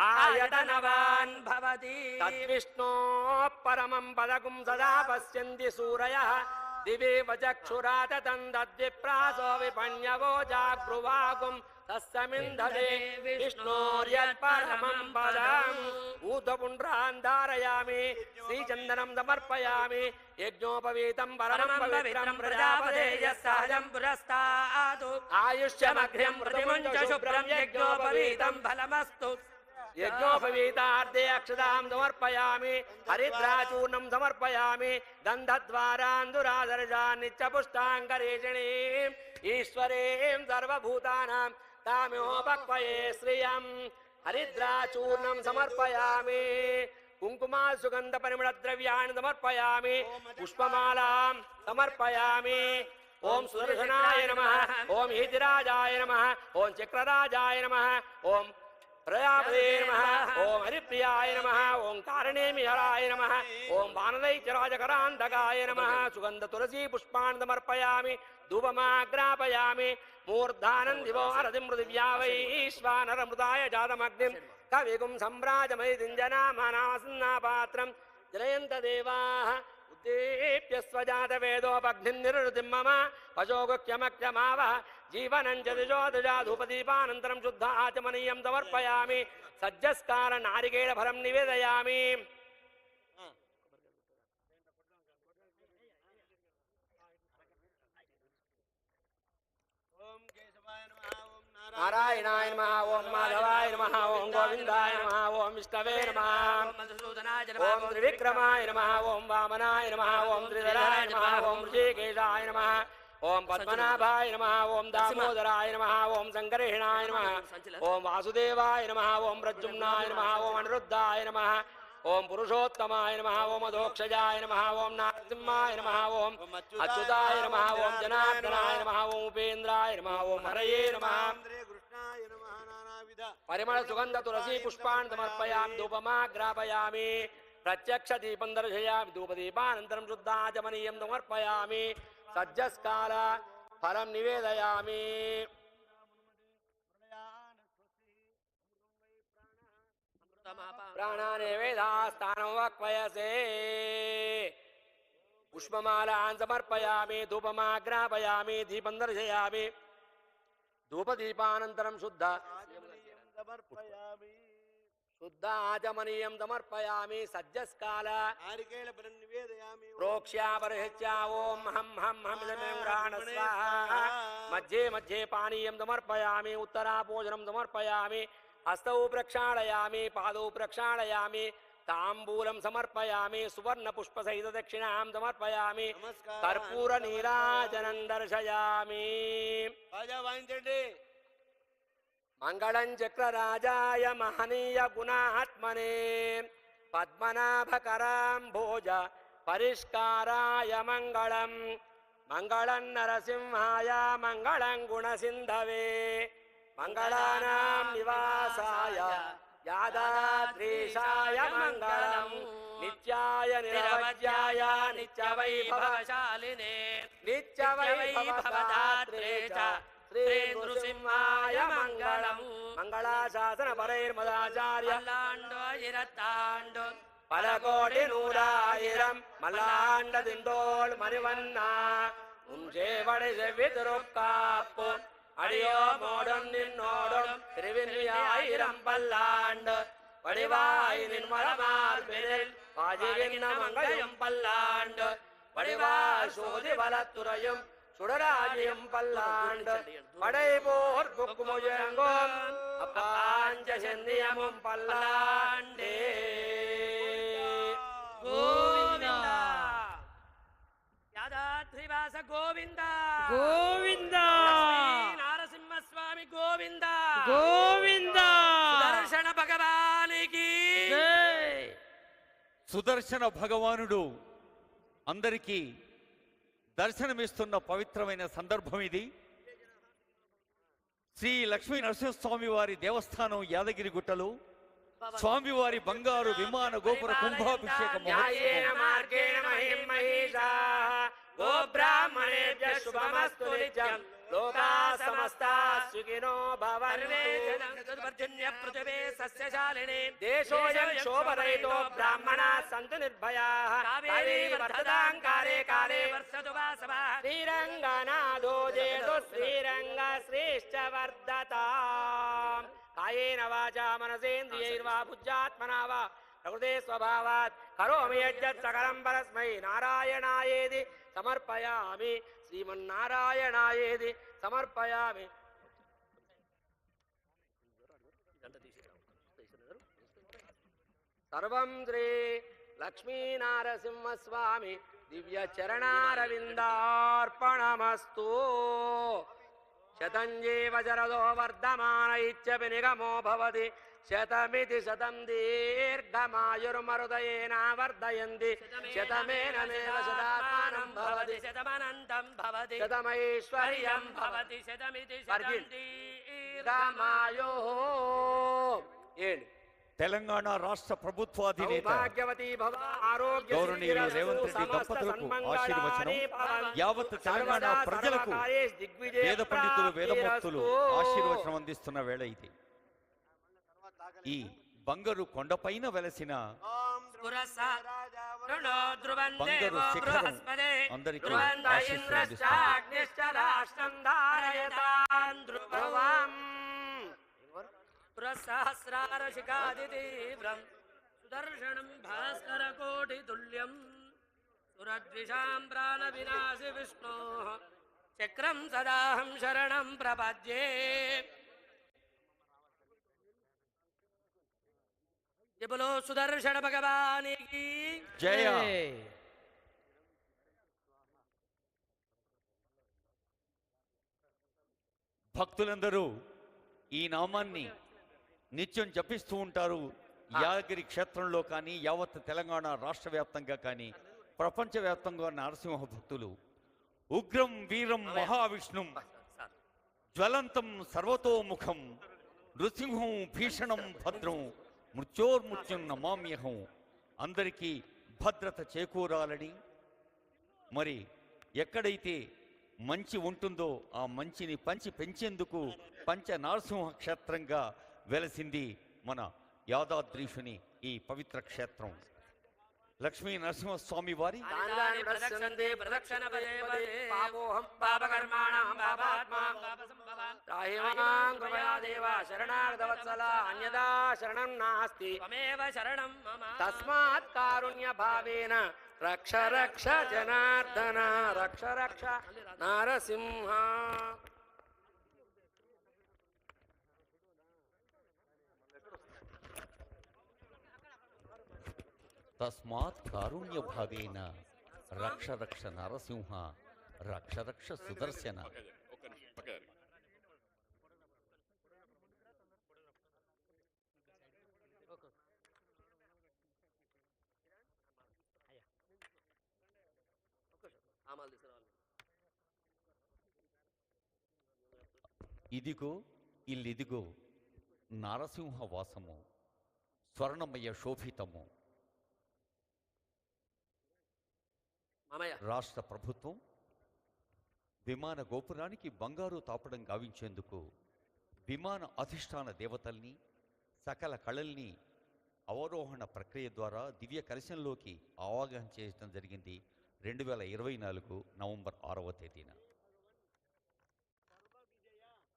ఆయతనవాన్ భవతి తద్విష్ణో పరమం పదగుం సదా పశ్యంతి సూరయః దివేవ చక్షురాతతం తద్విప్రాసో విపణ్యవో జాగృవాగుం తస్సమిందదే విష్ణోర్యత్పరమం పదం ఊర్ధ్వపుండ్రాన్ ధారయామి శ్రీచందనం సమర్పయామి యజ్ఞోపవీతం పరమం పవిత్రం ప్రజాపతేయ సహజం పురస్తాదు ఆయుష్యమగ్ర్యం ప్రతిముంచ శుభ్రం యజ్ఞోపవీతం ఫలమస్తు యజ్ఞోపవీతార్థే అక్షతాం సమర్పయామి హరిద్రాచూర్ణం సమర్పయామి గంధద్వారాందురాదర్శాన్ నిత్యపుష్టాంగరేషిణీం ఈశ్వరీం సర్వభూతానాం తామోపక్వయే శ్రియం హరిద్రాచూర్ణం సమర్పయామి కుంకుమా సుగంధ పరిమళ ద్రవ్యాన్ని సమర్పయామి పుష్పమాలాం సమర్పయామి ఓం సుదర్శనాయ నమః ఓం హీతిరాజాయ నమః ఓం చక్రరాజాయ నమః ఓం ప్రజాపతే నమః ఓం హరిప్రియాయ నమః ఓం కారణేమిహరాయ నమః ఓం వానరైత్యరాజకరాంతకాయ నమః సుగంధ తులసీ పుష్పాన్ని సమర్పయామి ధూపమాగ్రాపయామి మూర్ధానం దివో అరతిం పృథివ్యా వైశ్వానరమృతాయ జాతమగ్నిం కవిగుం సంభ్రాజమైదింజనామానాసన్నాపాత్రం జనయంత దేవాః ఉద్దీప్య స్వజాతవేదోపగ్నిం నిరుతిం మమ పశోగుఖ్యమఖ్యమావః జీవనం జదిజోదజాధూపదీపానంతరం శుద్ధ ఆచమనీయం సమర్పయామి సజ్జస్కార నారికేళ ఫలం నివేదయామి నారాయణాయ నమః ఓం మాధవాయ నమః ఓం గోవిందాయ నమః ఓం విష్ణవే నమః ఓం త్రివిక్రమాయ నమః ఓం వామనాయ నమః ఓం త్రిధరాయ నమః ఓం ఋషికేశాయ నమః ఓం పద్మనాభాయ నమః ఓం దామోదరాయ నమః ఓం సంకర్షణాయ నమః ఓం వాసుదేవాయ నమః ఓం ప్రద్యుమ్నాయ నమః ఓం అనిరుద్ధాయ నమః ఓం పురుషోత్తమాయ నమః ఓం అధోక్షజాయ నమః ఓం నరసింహాయ నమః ఓం అచ్యుతాయ నమః ఓం జనార్దనాయ నమః ఓం ఉపేంద్రాయ నమః ఓం హరయే నమః పరిమళ సుగంధ తులసీ పుష్పాన్ని సమర్పయామి ధూపమాగ్రాపయామి ప్రత్యక్ష దీపం దర్శయామి ధూపదీపానంతరం శుద్ధాచమనీయం సమర్పయామి సజ్జస్కాల ఫలం నివేదయామి ప్రాణానే వేదాస్థానం వక్వయసే పుష్పమాలాన్ సమర్పయామి ధూపమాగ్రాపయామి దీపం దర్శయామి ధూపదీపానంతరం శుద్ధాచమనీయం సమర్పయామి సజ్జస్కాల ప్రోక్ష్యాపరిహత్యా ఓం హం హం హం స్వాహా మధ్యే మధ్యే పానీయం సమర్పయామి ఉత్తరాభోజనం సమర్పయామి హస్తౌ ప్రక్షాళయామి పాదౌ ప్రక్షాళయామి తాంబూలం సమర్పయామి సువర్ణ పుష్ప సహిత దక్షిణాం సమర్పయామి కర్పూర నీరాజనం దర్శయామి మంగళం చక్రరాజాయ మహనీయ గుణాత్మనే పద్మనాభకరాంభోజ పరిష్కారాయ మంగళం మంగళం నరసింహాయ మంగళం గుణసింధవే మంగళానాం నివాసాయ యాదాద్రీశాయ మంగళం నిత్యాయ నిరవధ్యాయ నిత్యవైభవశాలినే నిత్యవైభవదాత్రే చ శ్రీ నృసింహాయ మంగళం మంగళాశాసన పరైర్మదాచార్య పలకోటి నూరాయిరం మల్లాండ దిండోళ్ మణివన్నా ఉంచేవడి సెవ్వి తిరుక్కాప్పు அடியோமோடும் நின்னோடும் திருவின்யாயிரம் பல்லாண்டு வடிவாய் நின்மலமார்பினில் பாஜிகின்ன மங்கையும் பல்லாண்டு வடிவாய் சோதி வலத்துறையும் சுடராஜியும் பல்லாண்டு படைபோர் புக்குமுயங்கும் அப்பாஞ்ச செந்தியமும் பல்லாண்டே గోవిందా యాదాద్రివాస గోవింద గోవిందా నరసింహస్వామి గోవింద గోవిందా దర్శన భగవానికి జై. సుదర్శన భగవానుడు అందరికీ దర్శనమిస్తున్న పవిత్రమైన సందర్భం ఇది. శ్రీ లక్ష్మీ నరసింహస్వామి వారి దేవస్థానం యాదగిరి గుట్టలో స్వామివారి బంగారు విమాన గోపుర కుంభాభిషేక మహోత్సవం गो ब्राह्मणेभ्यः शुभमस्तु नित्यं लोकाः समस्ताः सुखिनो भवन्तु पृथिवे सस्यशालिने देशोऽयं शोभरहितो ब्राह्मणाः सन्तु निर्भयाः कावेरी वर्धतां काले काले वर्षतु वासवः श्रीरङ्गनाथो जयतु श्रीरङ्ग श्रेष्ठ वर्धताम् कायेन वाचा मनसेन्द्रियैर्वा बुद्ध्यात्मना वा प्रकृते स्वभावात् करोमि यज्ञत् सकलं परस्मै नारायणायेति समर्पयामि श्रीमन्नारायणायेति समर्पयामि सर्वं श्री लक्ष्मीनारसिंहस्वामी दिव्यचरणारविन्दार्पणमस्तु शतञ्जीव शरदो वर्धमान इत्यपि निगमो भवति शतमिति शतं दीर्घमायुर्मरुदयेन वर्धयन्ति शतमेनमेव शतात्मानं भवति शतमनन्तं भवति शतमैश्वर्यं भवति शतमिति शतं दीर्घमायुः తెలంగాణ రాష్ట్ర ప్రభుత్వాధినేత భాగ్యవతి భవ ఆరోగ్య గౌరవనీయులు రేవంత్ రెడ్డి దంపతులకు ఆశీర్వచనం యావత్ తెలంగాణ ప్రజలకు వేద పండితులు వేదమూర్తులు ఆశీర్వచనం అందిస్తున్న వేళ ఇది. ఈ బంగారు కొండపైన వెలసిన బంగారు శిఖరం అందరికీ ఆశీర్వదిస్తుంది. सहस्रारशिखादितीव्रं सुदर्शनं भास्करकोटितुल्यं सुरद्विषां प्राणविनाशि विष्णोः चक्रं सदाहं शरणं प्रपद्ये ये बोलो सुदर्शन भगवान की జయ. భక్తులందరూ ఈ నామాన్ని నిత్యం జపిస్తూ ఉంటారు. యాదగిరి క్షేత్రంలో కానీ యావత్ తెలంగాణ రాష్ట్ర వ్యాప్తంగా కానీ ప్రపంచవ్యాప్తంగా నరసింహ భక్తులు ఉగ్రం వీరం మహావిష్ణుం జ్వలంతం సర్వతోముఖం నృసింహం భీషణం భద్రం మృత్యోర్మృత్యుం నమామ్యహం అందరికీ భద్రత చేకూరాలని, మరి ఎక్కడైతే మంచి ఉంటుందో ఆ మంచిని పంచి పెంచేందుకు పంచ నరసింహ క్షేత్రంగా వెలసింది మన యాదాద్రీషుని ఈ పవిత్ర క్షేత్రం. లక్ష్మీ నరసింహస్వామి వారి తస్మాత్ కారుణ్య భావేన రక్ష రక్ష జనార్దన రక్ష రక్ష నారసింహ. తస్మాత్ కారుణ్య భావేన రక్ష రక్ష నరసింహ రక్ష రక్ష సుదర్శన. ఇదిగో ఇల్లిదిగో నారసింహ వాసము స్వర్ణమయ శోభితము. రాష్ట్ర ప్రభుత్వం విమాన గోపురానికి బంగారు తాపడం గావించేందుకు విమాన అధిష్టాన దేవతల్ని సకల కళల్ని అవరోహణ ప్రక్రియ ద్వారా దివ్య కలశంలోకి ఆవాహన చేయడం జరిగింది 2024 నవంబర్ 6వ తేదీన.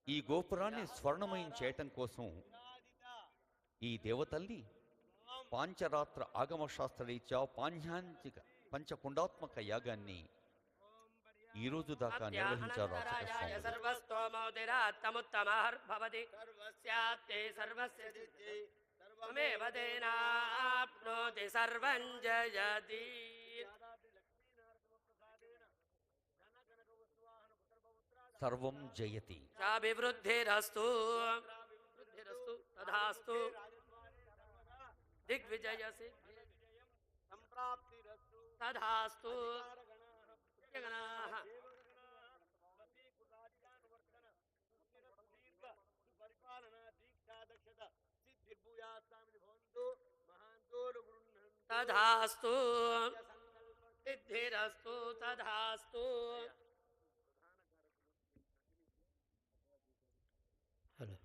ఈ గోపురాన్ని స్వర్ణమయం చేయటం కోసం ఈ దేవతల్ని పాంచరాత్ర ఆగమ శాస్త్రరీత్యా పాంచాంతిక పంచకుండాత్మక యాగాన్ని ఈ రోజు దాకా నిర్వహించారు అర్చక స్వామి. సర్వం జయతి అభివృద్ధిరస్తు తథాస్తు దిగ్విజయ తథాస్తు. తథాస్తు సిద్ధిరస్తు తథాస్తు. హలో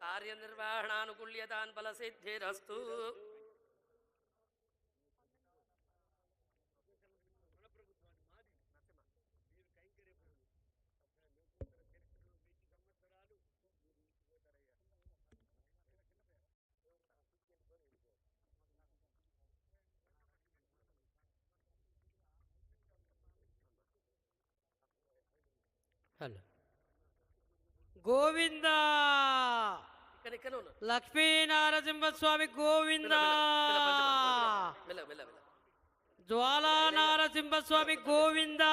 కార్యనిర్వహణానుకూల్యతాన్ ఫలసిద్ధిరస్తు. హలో గోవింద ఇక్కడ ఉన్నా. లక్ష్మీ నారసింహస్వామి గోవింద మెల్ల మెల్ల మెల్ల. జ్వాలా నారసింహస్వామి గోవింద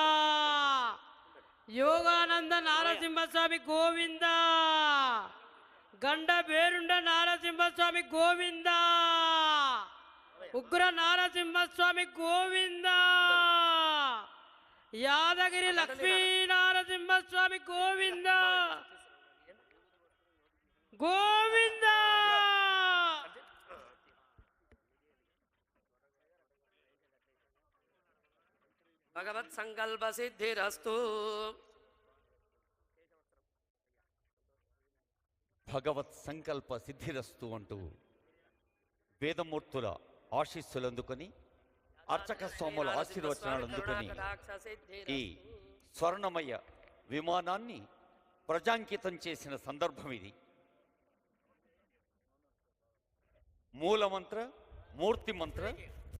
యోగానంద నారసింహస్వామి గోవింద గండ బేరుండ నారసింహస్వామి గోవింద ఉగ్ర నారసింహస్వామి గోవింద యాదగిరి లక్ష్మీ నారసింహస్వామి గోవింద గోవింద భగవత్ సంకల్ప సిద్ధిరస్తు. భగవత్ సంకల్ప సిద్ధిరస్తు అంటూ వేదమూర్తుల ఆశీస్సులు అందుకొని అర్చక స్వాముల ఆశీర్వచనాలు అందుకొని ఈ స్వర్ణమయ విమానాన్ని ప్రజాంకితం చేసిన సందర్భం ఇది. మూలమంత్ర మూర్తిమంత్ర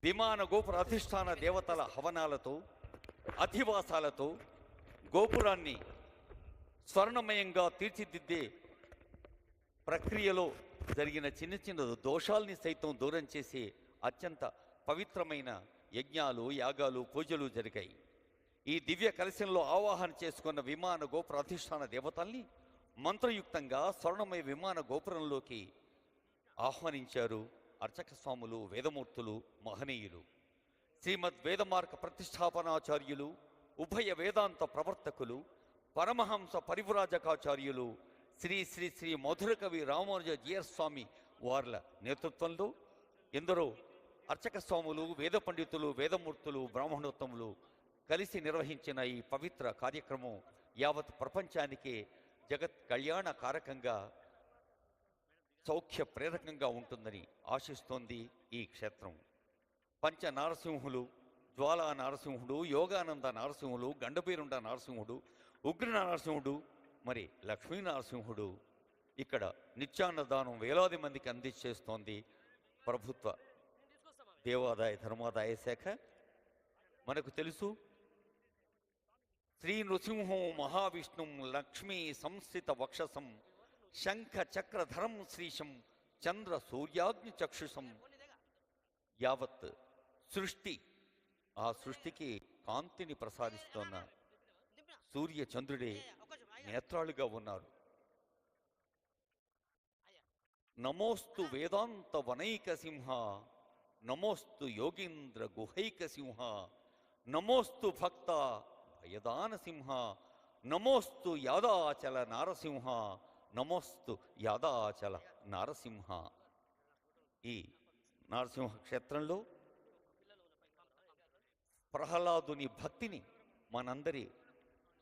విమాన గోపుర అధిష్టాన దేవతల హవనాలతో అధివాసాలతో గోపురాన్ని స్వర్ణమయంగా తీర్చిదిద్దే ప్రక్రియలో జరిగిన చిన్న చిన్న దోషాల్ని సైతం దూరం చేసే అత్యంత పవిత్రమైన యజ్ఞాలు యాగాలు పూజలు జరిగాయి. ఈ దివ్య కలశంలో ఆవాహన చేసుకున్న విమాన గోపుర అధిష్టాన దేవతల్ని మంత్రయుక్తంగా స్వర్ణమయ విమాన గోపురంలోకి ఆహ్వానించారు అర్చక స్వాములు, వేదమూర్తులు, మహనీయులు. శ్రీమద్ వేదమార్గ ప్రతిష్టాపనాచార్యులు, ఉభయ వేదాంత ప్రవర్తకులు, పరమహంస పరివ్రాజకాచార్యులు శ్రీ శ్రీ శ్రీ మధురకవి రామానుజ జీయర్ స్వామి వార్ల నేతృత్వంలో ఎందరో అర్చక స్వాములు, వేద పండితులు, వేదమూర్తులు, బ్రాహ్మణోత్తములు కలిసి నిర్వహించిన ఈ పవిత్ర కార్యక్రమం యావత్ ప్రపంచానికే జగత్ కళ్యాణ కారకంగా సౌఖ్య ప్రేరకంగా ఉంటుందని ఆశిస్తోంది ఈ క్షేత్రం. పంచ నారసింహులు, జ్వాలా నారసింహుడు, యోగానంద నారసింహుడు, గండబీరుండ నారసింహుడు, ఉగ్ర నారసింహుడు, మరి లక్ష్మీ నారసింహుడు ఇక్కడ నిత్యాన్నదానం వేలాది మందికి అందించేస్తోంది ప్రభుత్వ దేవాదాయ ధర్మాదాయ శాఖ. మనకు తెలుసు, శ్రీ నృసింహం మహావిష్ణుం లక్ష్మీ సంస్థిత వక్షసం శంఖ చక్రధరం శ్రీశం చంద్ర సూర్యాగ్ని చక్షుషం. యావత్ సృష్టి, ఆ సృష్టికి కాంతిని ప్రసాదిస్తున్న సూర్య చంద్రుడే నేత్రాలుగా ఉన్నారు. నమోస్తు వేదాంత వనైక సింహ, నమోస్తు యోగీంద్ర గుహైక సింహ, నమోస్తు భక్త భయదాన సింహ, నమోస్తు యాదాచల నారసింహ, నమోస్తు యాదాచల నారసింహ. ఈ నారసింహ క్షేత్రంలో ప్రహ్లాదుని భక్తిని మనందరి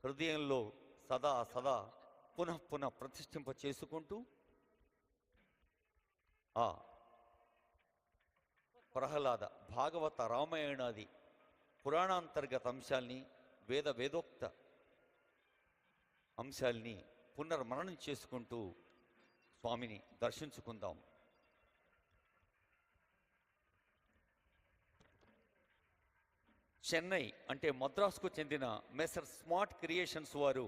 హృదయంలో సదా సదా పునః పునః ప్రతిష్ఠింప చేసుకుంటూ ఆ ప్రహ్లాద భాగవత రామాయణాది పురాణాంతర్గత అంశాల్ని వేదోక్త అంశాల్ని పునర్మననం చేసుకుంటూ స్వామిని దర్శించుకుందాం. చెన్నై అంటే మద్రాసుకు చెందిన మెసర్ స్మార్ట్ క్రియేషన్స్ వారు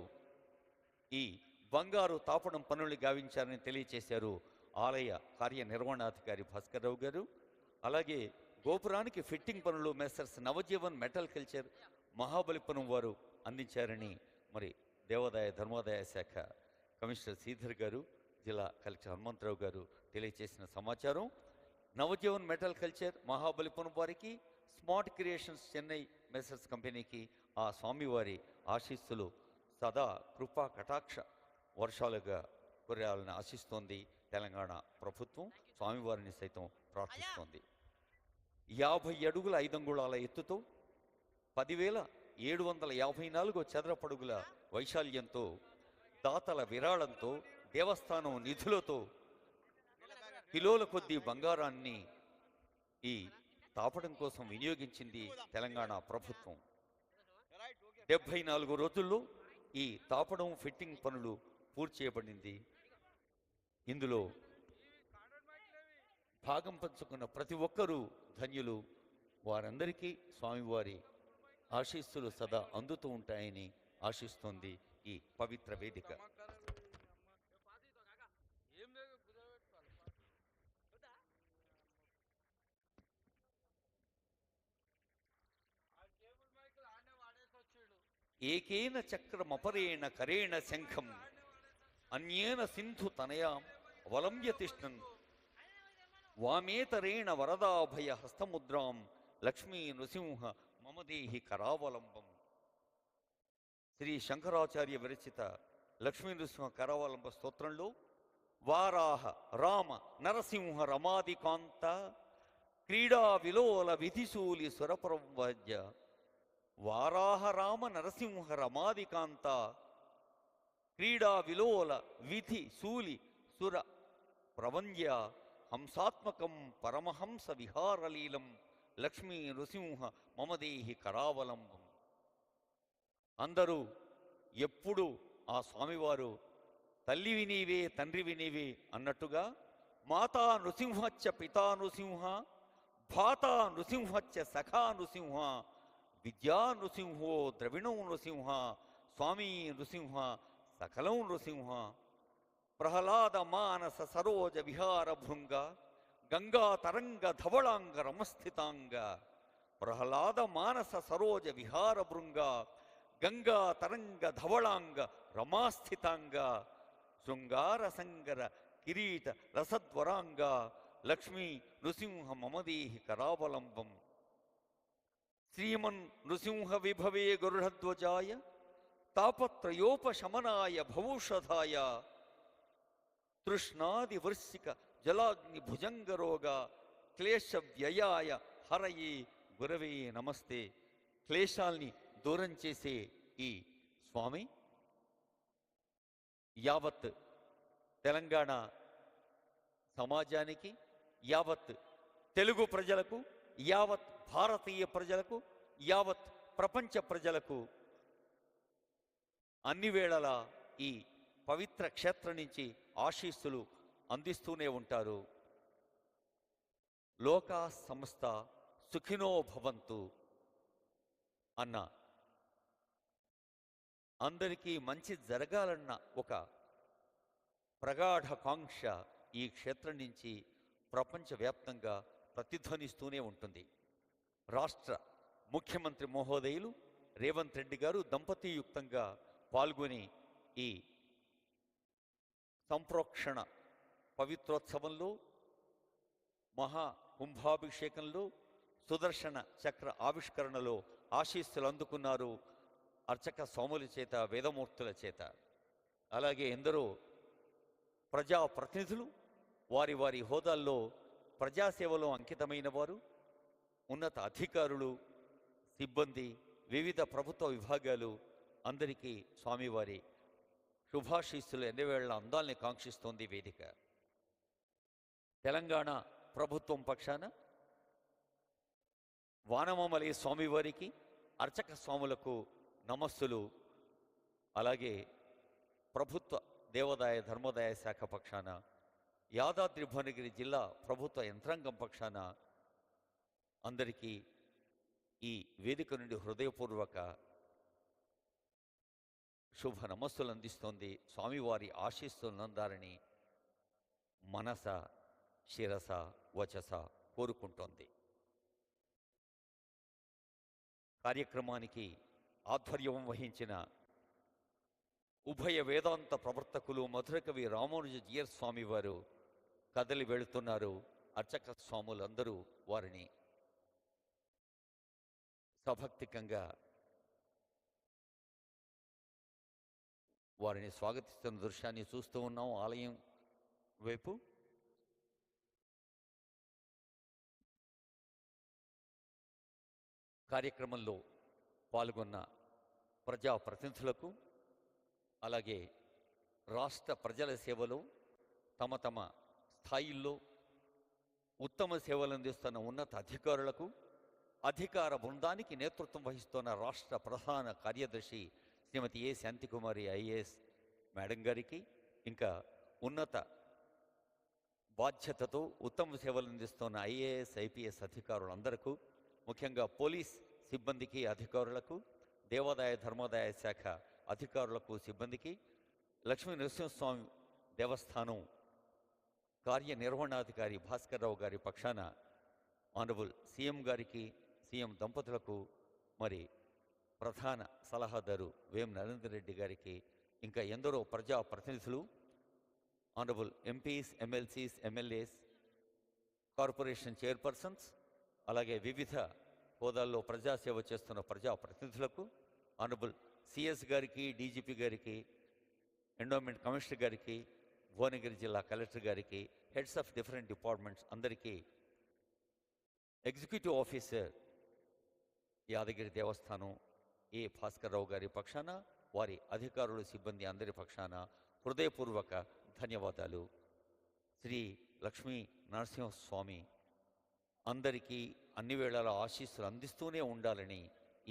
ఈ బంగారు తాపడం పనులు గావించారని తెలియచేశారు ఆలయ కార్యనిర్వహణాధికారి భాస్కర్రావు గారు. అలాగే గోపురానికి ఫిట్టింగ్ పనులు Messrs Navjivan metal culture Mahabalipuram వారు అందించారని మరి దేవాదాయ ధర్మాదాయ శాఖ కమిషనర్ శ్రీధర్ గారు, జిల్లా కలెక్టర్ హనుమంతరావు గారు తెలియచేసిన సమాచారం. నవజీవన్ మెటల్ కల్చర్ మహాబలిపురం వారికి స్మార్ట్ క్రియేషన్స్ చెన్నై మెసర్స్ కంపెనీకి ఆ స్వామివారి ఆశీస్సులు సదా కృపా కటాక్ష వర్షాలుగా కురయాలని ఆశిస్తోంది తెలంగాణ ప్రభుత్వం. స్వామివారిని సైతం ప్రార్థిస్తోంది. 50 అడుగుల 5 అంగుళాల ఎత్తుతో 10,754 చదరపడుగుల వైశాల్యంతో దాతల విరాళంతో దేవస్థానం నిధులతో కిలోల కొద్దీ బంగారాన్ని ఈ తాపడం కోసం వినియోగించింది తెలంగాణ ప్రభుత్వం. 74 రోజుల్లో ఈ తాపడం ఫిట్టింగ్ పనులు పూర్తి చేయబడింది. ఇందులో భాగం పంచుకున్న ప్రతి ఒక్కరూ ధన్యులు. వారందరికీ స్వామివారి ఆశీస్సులు సదా అందుతూ ఉంటాయని ఆశిస్తోంది ఈ పవిత్ర వేదిక. ఏకేన చక్రమపరేణ కరేణ శంఖం అన్యేన సింధు తనయాం అవలంబ్య తిష్టన్ వామేతరేణ వరదాభయ హస్తముద్రాం లక్ష్మీ నృసింహ మమదేహి కరావలంబం. శ్రీ శంకరాచార్య విరచిత లక్ష్మీ నృసింహ కరావలంబ స్తోత్రంలో వారాహ రామ నరసింహ రమాదికాంత క్రీడా విలోల విధిశూలి సురప్రవజ్య వారాహ రామ నరసింహ రమాదికాంత క్రీడా విలోల విధి శూలి సుర ప్రవంజ్య హంసాత్మకం పరమహంస విహారలీలం లక్ష్మీ నృసింహ మమదేహి కరావలంబం. అందరూ ఎప్పుడు ఆ స్వామివారు తల్లివి నీవే తండ్రివి నీవే అన్నట్టుగా మాతా నృసింహచ్చ పితా నృసింహ భాతా నృసింహచ్చ సఖా నృసింహ విద్యా నృసింహో ద్రవిణం నృసింహ స్వామీ నృసింహ సకలం నృసింహ ప్రహ్లాద మానస సరోజ విహార భృంగ గంగా తరంగ ధవళాంగ రమస్థితాంగ ప్రహ్లాద మానస సరోజ విహార భృంగ గంగా తరంగ ధవళాంగ రమాస్థితాంగ శృంగార సంగర కిరీట రసద్వరాంగ లక్ష్మీ నృసింహ మమదేహి కరావలంబం. శ్రీమన్ నృసింహ విభవే గరుడధ్వజాయ తాపత్రయోపశమనాయ భవౌషధాయ తృష్ణాది వృశ్చిక జలాగ్ని భుజంగరోగ క్లేశ వ్యయాయ హరయే గురవే నమస్తే. క్లేశాల్ని దూరం చేసే ఈ స్వామి యావత్ తెలంగాణ సమాజానికి, యావత్ తెలుగు ప్రజలకు, యావత్ భారతీయ ప్రజలకు, యావత్ ప్రపంచ ప్రజలకు అన్ని వేళలా ఈ పవిత్ర క్షేత్రం నుంచి ఆశీస్సులు అందిస్తూనే ఉంటారు. లోకా సమస్త సుఖినో భవంతు అన్న, అందరికీ మంచి జరగాలన్న ఒక ప్రగాఢ కాంక్ష ఈ క్షేత్రం నుంచి ప్రపంచవ్యాప్తంగా ప్రతిధ్వనిస్తూనే ఉంటుంది. రాష్ట్ర ముఖ్యమంత్రి మహోదయులు రేవంత్ రెడ్డి గారు దంపతీయుక్తంగా పాల్గొని ఈ సంప్రోక్షణ పవిత్రోత్సవంలో, మహా కుంభాభిషేకంలో, సుదర్శన చక్ర ఆవిష్కరణలో ఆశీస్సులు అందుకున్నారు అర్చక స్వాముల చేత, వేదమూర్తుల చేత. అలాగే ఎందరో ప్రజాప్రతినిధులు వారి వారి హోదాల్లో ప్రజాసేవలో అంకితమైన వారు, ఉన్నత అధికారులు, సిబ్బంది, వివిధ ప్రభుత్వ విభాగాలు అందరికీ స్వామివారి శుభాశీస్సులు ఎన్నవేళ్ల అందాల్ని కాంక్షిస్తోంది వేదిక. తెలంగాణ ప్రభుత్వం పక్షాన వానమామలై స్వామివారికి, అర్చక స్వాములకు నమస్సులు. అలాగే ప్రభుత్వ దేవాదాయ ధర్మదాయ శాఖ పక్షాన, యాదాద్రి భువనగిరి జిల్లా ప్రభుత్వ యంత్రాంగం పక్షాన అందరికీ ఈ వేదిక నుండి హృదయపూర్వక శుభ నమస్సులు అందిస్తోంది. స్వామివారి ఆశీస్సులు నందారని మనస, శిరస, వచస కోరుకుంటోంది. కార్యక్రమానికి ఆధ్వర్యం వహించిన ఉభయ వేదాంత ప్రవర్తకులు మధురకవి రామానుజ జీయర్ స్వామి వారు కదలి వెళుతున్నారు. అర్చక స్వాములందరూ వారిని సభక్తికంగా వారిని స్వాగతిస్తున్న దృశ్యాన్ని చూస్తూ ఉన్నాం ఆలయం వైపు. కార్యక్రమంలో పాల్గొన్న ప్రజాప్రతినిధులకు, అలాగే రాష్ట్ర ప్రజల సేవలో తమ తమ స్థాయిల్లో ఉత్తమ సేవలు అందిస్తున్న ఉన్నత అధికారులకు, అధికార బృందానికి నేతృత్వం వహిస్తున్న రాష్ట్ర ప్రధాన కార్యదర్శి శ్రీమతి ఏ శాంతికుమారి ఐఏఎస్ మేడం గారికి, ఇంకా ఉన్నత బాధ్యతతో ఉత్తమ సేవలు అందిస్తున్న ఐఏఎస్ ఐపీఎస్ అధికారులందరకు, ముఖ్యంగా పోలీస్ సిబ్బందికి అధికారులకు, దేవాదాయ ధర్మాదాయ శాఖ అధికారులకు సిబ్బందికి, లక్ష్మీ నరసింహస్వామి దేవస్థానం కార్యనిర్వహణాధికారి భాస్కర్రావు గారి పక్షాన ఆనరబుల్ సీఎం గారికి, సీఎం దంపతులకు, మరి ప్రధాన సలహాదారు వేం నరేందర్ రెడ్డి గారికి, ఇంకా ఎందరో ప్రజాప్రతినిధులు, honourable MPs, MLCs, MLAs, corporation chairpersons, అలాగే వివిధ హోదాల్లో ప్రజాసేవ చేస్తున్న ప్రజాప్రతినిధులకు, ఆనరబుల్ సిఎస్ గారికి, డీజీపీ గారికి, ఎండోమెంట్ కమిషనర్ గారికి, భువనగిరి జిల్లా కలెక్టర్ గారికి, హెడ్స్ ఆఫ్ డిఫరెంట్ డిపార్ట్మెంట్స్ అందరికీ, ఎగ్జిక్యూటివ్ ఆఫీసర్ యాదగిరి దేవస్థానం ఏ భాస్కర్రావు గారి పక్షాన, వారి అధికారులు, సిబ్బంది అందరి పక్షాన హృదయపూర్వక ధన్యవాదాలు. శ్రీ లక్ష్మీ నరసింహస్వామి అందరికీ అన్ని వేళల ఆశీస్సులు అందిస్తూనే ఉండాలని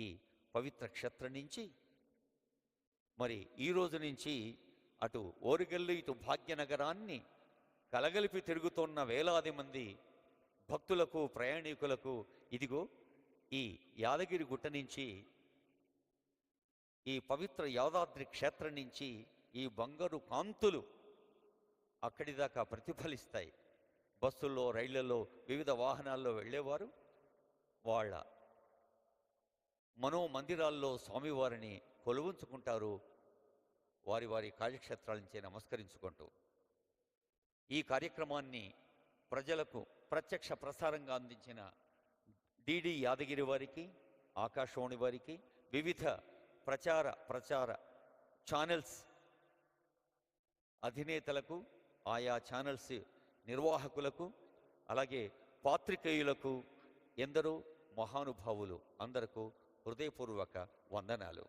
ఈ పవిత్ర క్షేత్రం నుంచి, మరి ఈ రోజు నుంచి అటు ఓరుగల్లు ఇటు భాగ్యనగరాన్ని కలగలిపి తిరుగుతున్న వేలాది మంది భక్తులకు, ప్రయాణికులకు ఇదిగో ఈ యాదగిరి గుట్ట నుంచి, ఈ పవిత్ర యాదాద్రి క్షేత్రం నుంచి ఈ బంగారు కాంతులు అక్కడి దాకా ప్రతిఫలిస్తాయి. బస్సుల్లో, రైళ్లలో, వివిధ వాహనాల్లో వెళ్ళేవారు వాళ్ళ మనోమందిరాల్లో స్వామివారిని కొలువుంచుకుంటారు, వారి వారి కార్యక్షేత్రాల నుంచే నమస్కరించుకుంటూ. ఈ కార్యక్రమాన్ని ప్రజలకు ప్రత్యక్ష ప్రసారంగా అందించిన డిడి యాదగిరి వారికి, ఆకాశవాణి వారికి, వివిధ ప్రచార ఛానల్స్ అధినేతలకు, ఆయా ఛానల్స్ నిర్వాహకులకు, అలాగే పాత్రికేయులకు, ఎందరో మహానుభావులు అందరకు హృదయపూర్వక వందనాలు.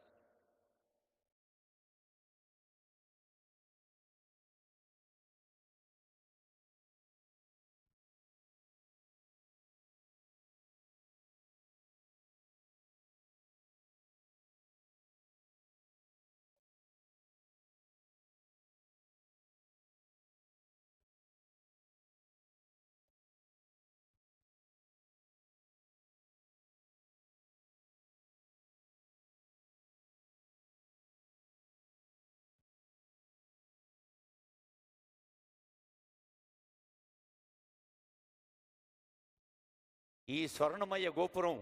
ఈ స్వర్ణమయ గోపురం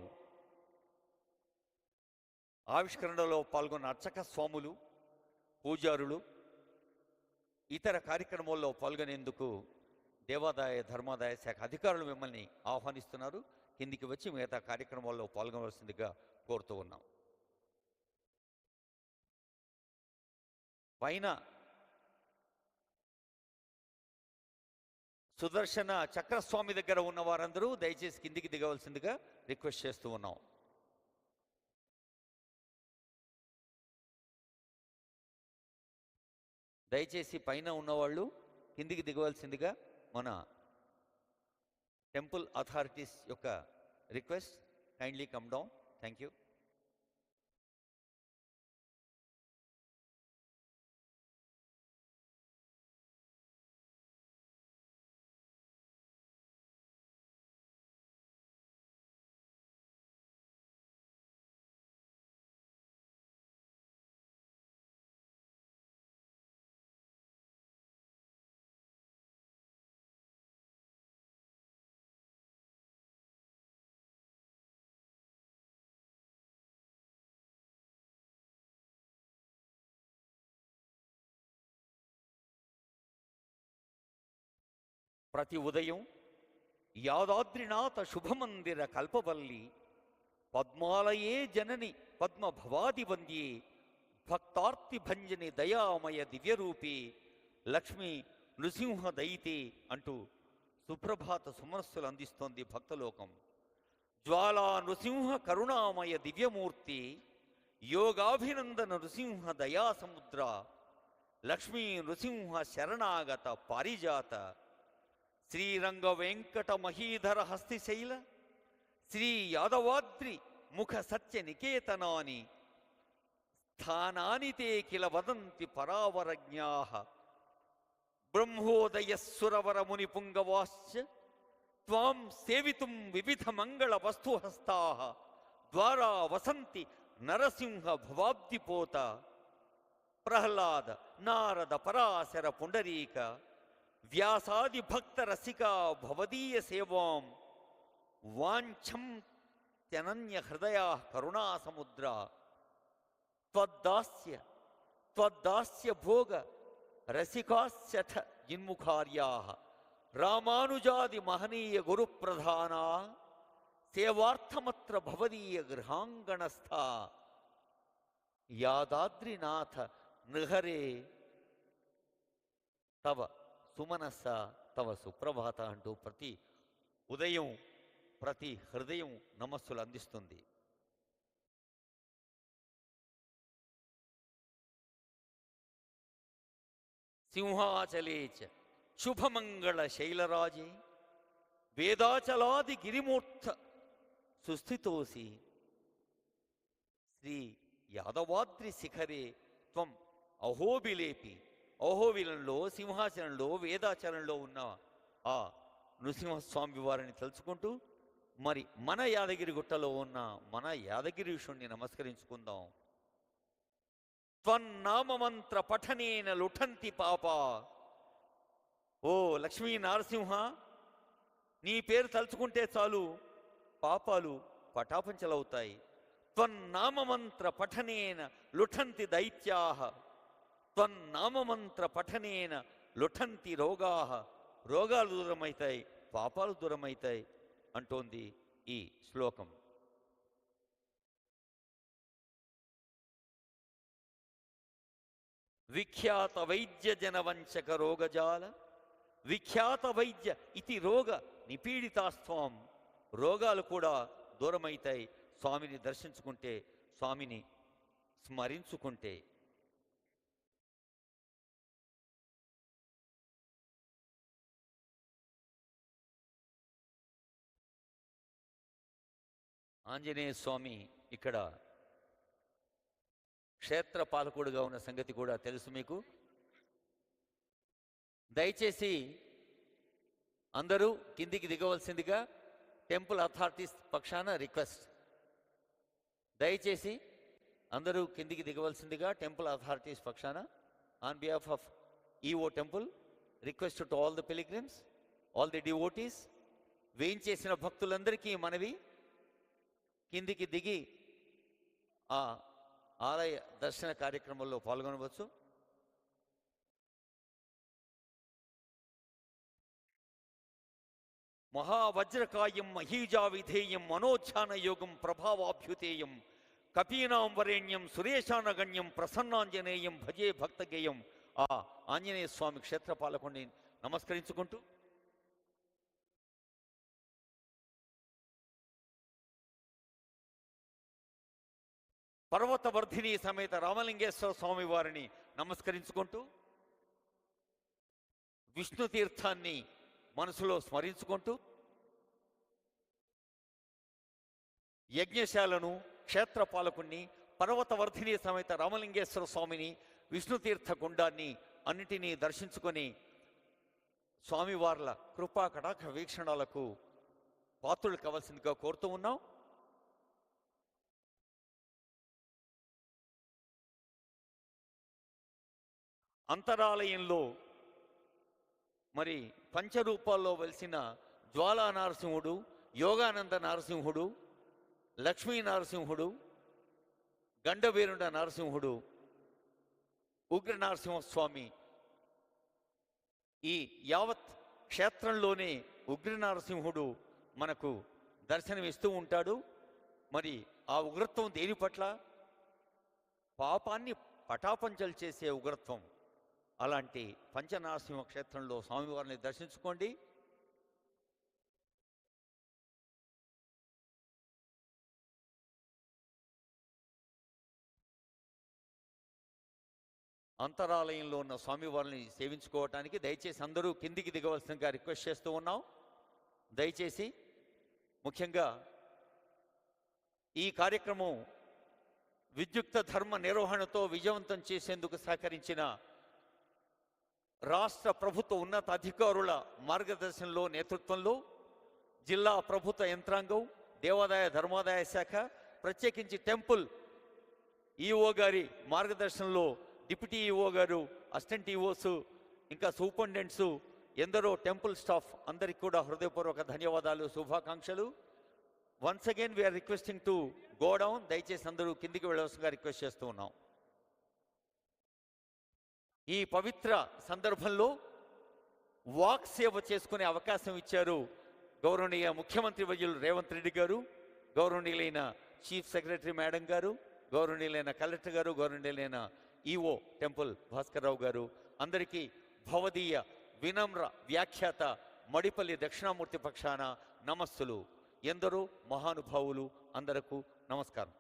ఆవిష్కరణలో పాల్గొన్న అర్చక స్వాములు, పూజారులు, ఇతర కార్యక్రమాల్లో పాల్గొనేందుకు దేవాదాయ ధర్మాదాయ శాఖ అధికారులు మిమ్మల్ని ఆహ్వానిస్తున్నారు. కిందికి వచ్చి మిగతా కార్యక్రమాల్లో పాల్గొనవలసిందిగా కోరుతూ ఉన్నాం. పైన సుదర్శన చక్రస్వామి దగ్గర ఉన్న వారందరూ దయచేసి కిందికి దిగవలసిందిగా రిక్వెస్ట్ చేస్తూ ఉన్నాం. దయచేసి పైన ఉన్నవాళ్ళు కిందికి దిగవలసిందిగా మన టెంపుల్ అథారిటీస్ యొక్క request. Kindly come down. Thank you. ప్రతి ఉదయం యాదాద్రినాథ శుభమందిర కల్పవల్లి పద్మాలయే జనని పద్మభవాది వంద్యే భక్తార్తి భంజని దయామయ దివ్యరూపి లక్ష్మీ నృసింహ దయితే అంటూ సుప్రభాత సుమనస్సులు అందిస్తోంది భక్తలోకం. జ్వాలా నృసింహ కరుణామయ దివ్యమూర్తి యోగాభినందన నృసింహ దయా సముద్ర లక్ష్మీ నృసింహ శరణాగత పారిజాత శ్రీరంగ వెంకట మహీధర హస్తిశైల శ్రీ యాదవాద్రి ముఖ సత్య నికేతనాని స్థానాని తే కిల వదంతి పరావరజ్ఞాః బ్రహ్మోదయస్సురవర ముని పుంగవాశ్చ త్వాం సేవితుం వివిధ మంగళ వస్తుహస్తాః ద్వారా వసంతి నరసింహ భవాబ్దిపోత ప్రహ్లాద నారద పరాశర పుండరీక వ్యాసాది భక్త రసికా భవదీయ సేవాం వాంఛం త్యనన్య హృదయా కరుణా సముద్ర త్వద్దాస్య భోగ రసికాశ్చ జిన్ముఖార్యాః రామానుజాది మహనీయ గురుప్రధానా సేవార్థమత్ర భవదీయ గృహాంగణస్థా యాదాద్రినాథ నృహరే తవ సుమనస్స తవ సుప్రభాత అంటూ ప్రతి ఉదయం ప్రతి హృదయం నమస్సులు అందిస్తుంది. సింహాచలేచ శుభమంగళ శైలరాజే వేదాచలాది గిరిమూర్త సుస్థితోసి శ్రీ యాదవాద్రి శిఖరే త్వం అహోబిలేపి. అహోబిలంలో సింహాచలంలో వేదాచలంలో ఉన్న ఆ నృసింహస్వామి వారిని తలుచుకుంటూ మరి మన యాదగిరి గుట్టలో ఉన్న మన యాదగిరీషుణ్ణి నమస్కరించుకుందాం. త్వన్నామమంత్ర పఠనేన లుఠంతి పాప. ఓ లక్ష్మీ నారసింహ, నీ పేరు తలుచుకుంటే చాలు పాపాలు పటాపంచలవుతాయి. త్వన్నామమంత్ర పఠనేన లుఠంతి దైత్యాః త్వన్నామమంత్ర పఠనేన లుఠంతి రోగాః. రోగాలు దూరమవుతాయి, పాపాలు దూరమవుతాయి అంటోంది ఈ శ్లోకం. విఖ్యాత వైద్య జనవంచక రోగజాల విఖ్యాత వైద్య ఇతి రోగ నిపీడితాస్త్వం. రోగాలు కూడా దూరమవుతాయి స్వామిని దర్శించుకుంటే, స్వామిని స్మరించుకుంటే. ఆంజనేయ స్వామి ఇక్కడ క్షేత్ర పాలకుడుగా ఉన్న సంగతి కూడా తెలుసు మీకు. దయచేసి అందరూ కిందికి దిగవలసిందిగా టెంపుల్ అథారిటీస్ పక్షాన రిక్వెస్ట్. దయచేసి అందరూ కిందికి దిగవలసిందిగా టెంపుల్ అథారిటీస్ పక్షాన on behalf of EO temple request to all the pilgrims, all the devotees. వేయించేసిన భక్తులందరికీ మనవి, కిందికి దిగి ఆ ఆలయ దర్శన కార్యక్రమంలో పాల్గొనవచ్చు. మహావజ్రకాయం మహీజా విధేయం మనోధ్యాన యోగం ప్రభావాభ్యుతేయం కపీనాం వరేణ్యం సురేశానగణ్యం ప్రసన్నాంజనేయం భజే భక్తగేయం. ఆ ఆంజనేయ స్వామి క్షేత్రపాలకుడిని నమస్కరించుకుంటూ పర్వతవర్ధిని సమేత రామలింగేశ్వర స్వామి వారిని నమస్కరించుకుంటూ విష్ణు తీర్థాన్ని మనసులో స్మరించుకుంటూ యజ్ఞశాలను, క్షేత్రపాలకుణ్ణి, పర్వతవర్ధిని సమేత రామలింగేశ్వర స్వామిని, విష్ణుతీర్థ గుండాన్ని అన్నిటినీ దర్శించుకొని స్వామివార్ల కృపా కటాక్ష వీక్షణాలకు పాత్రులు కావాల్సిందిగా కోరుతూ ఉన్నాం. అంతరాలయంలో మరి పంచరూపాల్లో వెలిసిన జ్వాలా నరసింహుడు, యోగానంద నరసింహుడు, లక్ష్మీ నరసింహుడు, గండవీరుండ నరసింహుడు, ఉగ్ర నరసింహస్వామి, ఈ యావత్ క్షేత్రంలోనే ఉగ్ర నరసింహుడు మనకు దర్శనమిస్తూ ఉంటాడు. మరి ఆ ఉగ్రత్వం దేని పట్ల? పాపాన్ని పటాపంచలు చేసే ఉగ్రత్వం. అలాంటి పంచనారసింహ క్షేత్రంలో స్వామివారిని దర్శించుకోండి. అంతరాలయంలో ఉన్న స్వామివారిని సేవించుకోవటానికి దయచేసి అందరూ కిందికి దిగవలసిందిగా రిక్వెస్ట్ చేస్తూ ఉన్నాం. దయచేసి ముఖ్యంగా ఈ కార్యక్రమం విద్యుక్త ధర్మ నిర్వహణతో విజయవంతం చేసేందుకు సహకరించిన రాష్ట్ర ప్రభుత్వ ఉన్నత అధికారుల మార్గదర్శనంలో నేతృత్వంలో జిల్లా ప్రభుత్వ యంత్రాంగం, దేవాదాయ ధర్మాదాయ శాఖ, ప్రత్యేకించి టెంపుల్ ఈఓ గారి మార్గదర్శనంలో డిప్యూటీ ఈఓ గారు, అసిస్టెంట్ ఈఓస్, ఇంకా సూపరింటెండెంట్స్, ఎందరో టెంపుల్ స్టాఫ్ అందరికీ కూడా హృదయపూర్వక ధన్యవాదాలు, శుభాకాంక్షలు. Once again we are requesting to go down. దయచేసి అందరూ కిందికి వెళ్ళవలసిందిగా రిక్వెస్ట్ చేస్తూ ఉన్నాం. ఈ పవిత్ర సందర్భంలో వాక్ సేవ చేసుకునే అవకాశం ఇచ్చారు గౌరవనీయ ముఖ్యమంత్రి వర్యులు రేవంత్ రెడ్డి గారు, గౌరవనీయులైన చీఫ్ సెక్రటరీ మేడం గారు, గౌరవనీయులైన కలెక్టర్ గారు, గౌరవనీయులైన ఈఓ టెంపుల్ భాస్కర్ రావు గారు, అందరికీ భవదీయ వినమ్ర వ్యాఖ్యాత మడిపల్లి దక్షిణామూర్తి పక్షాన నమస్సులు. ఎందరో మహానుభావులు అందరకు నమస్కారం.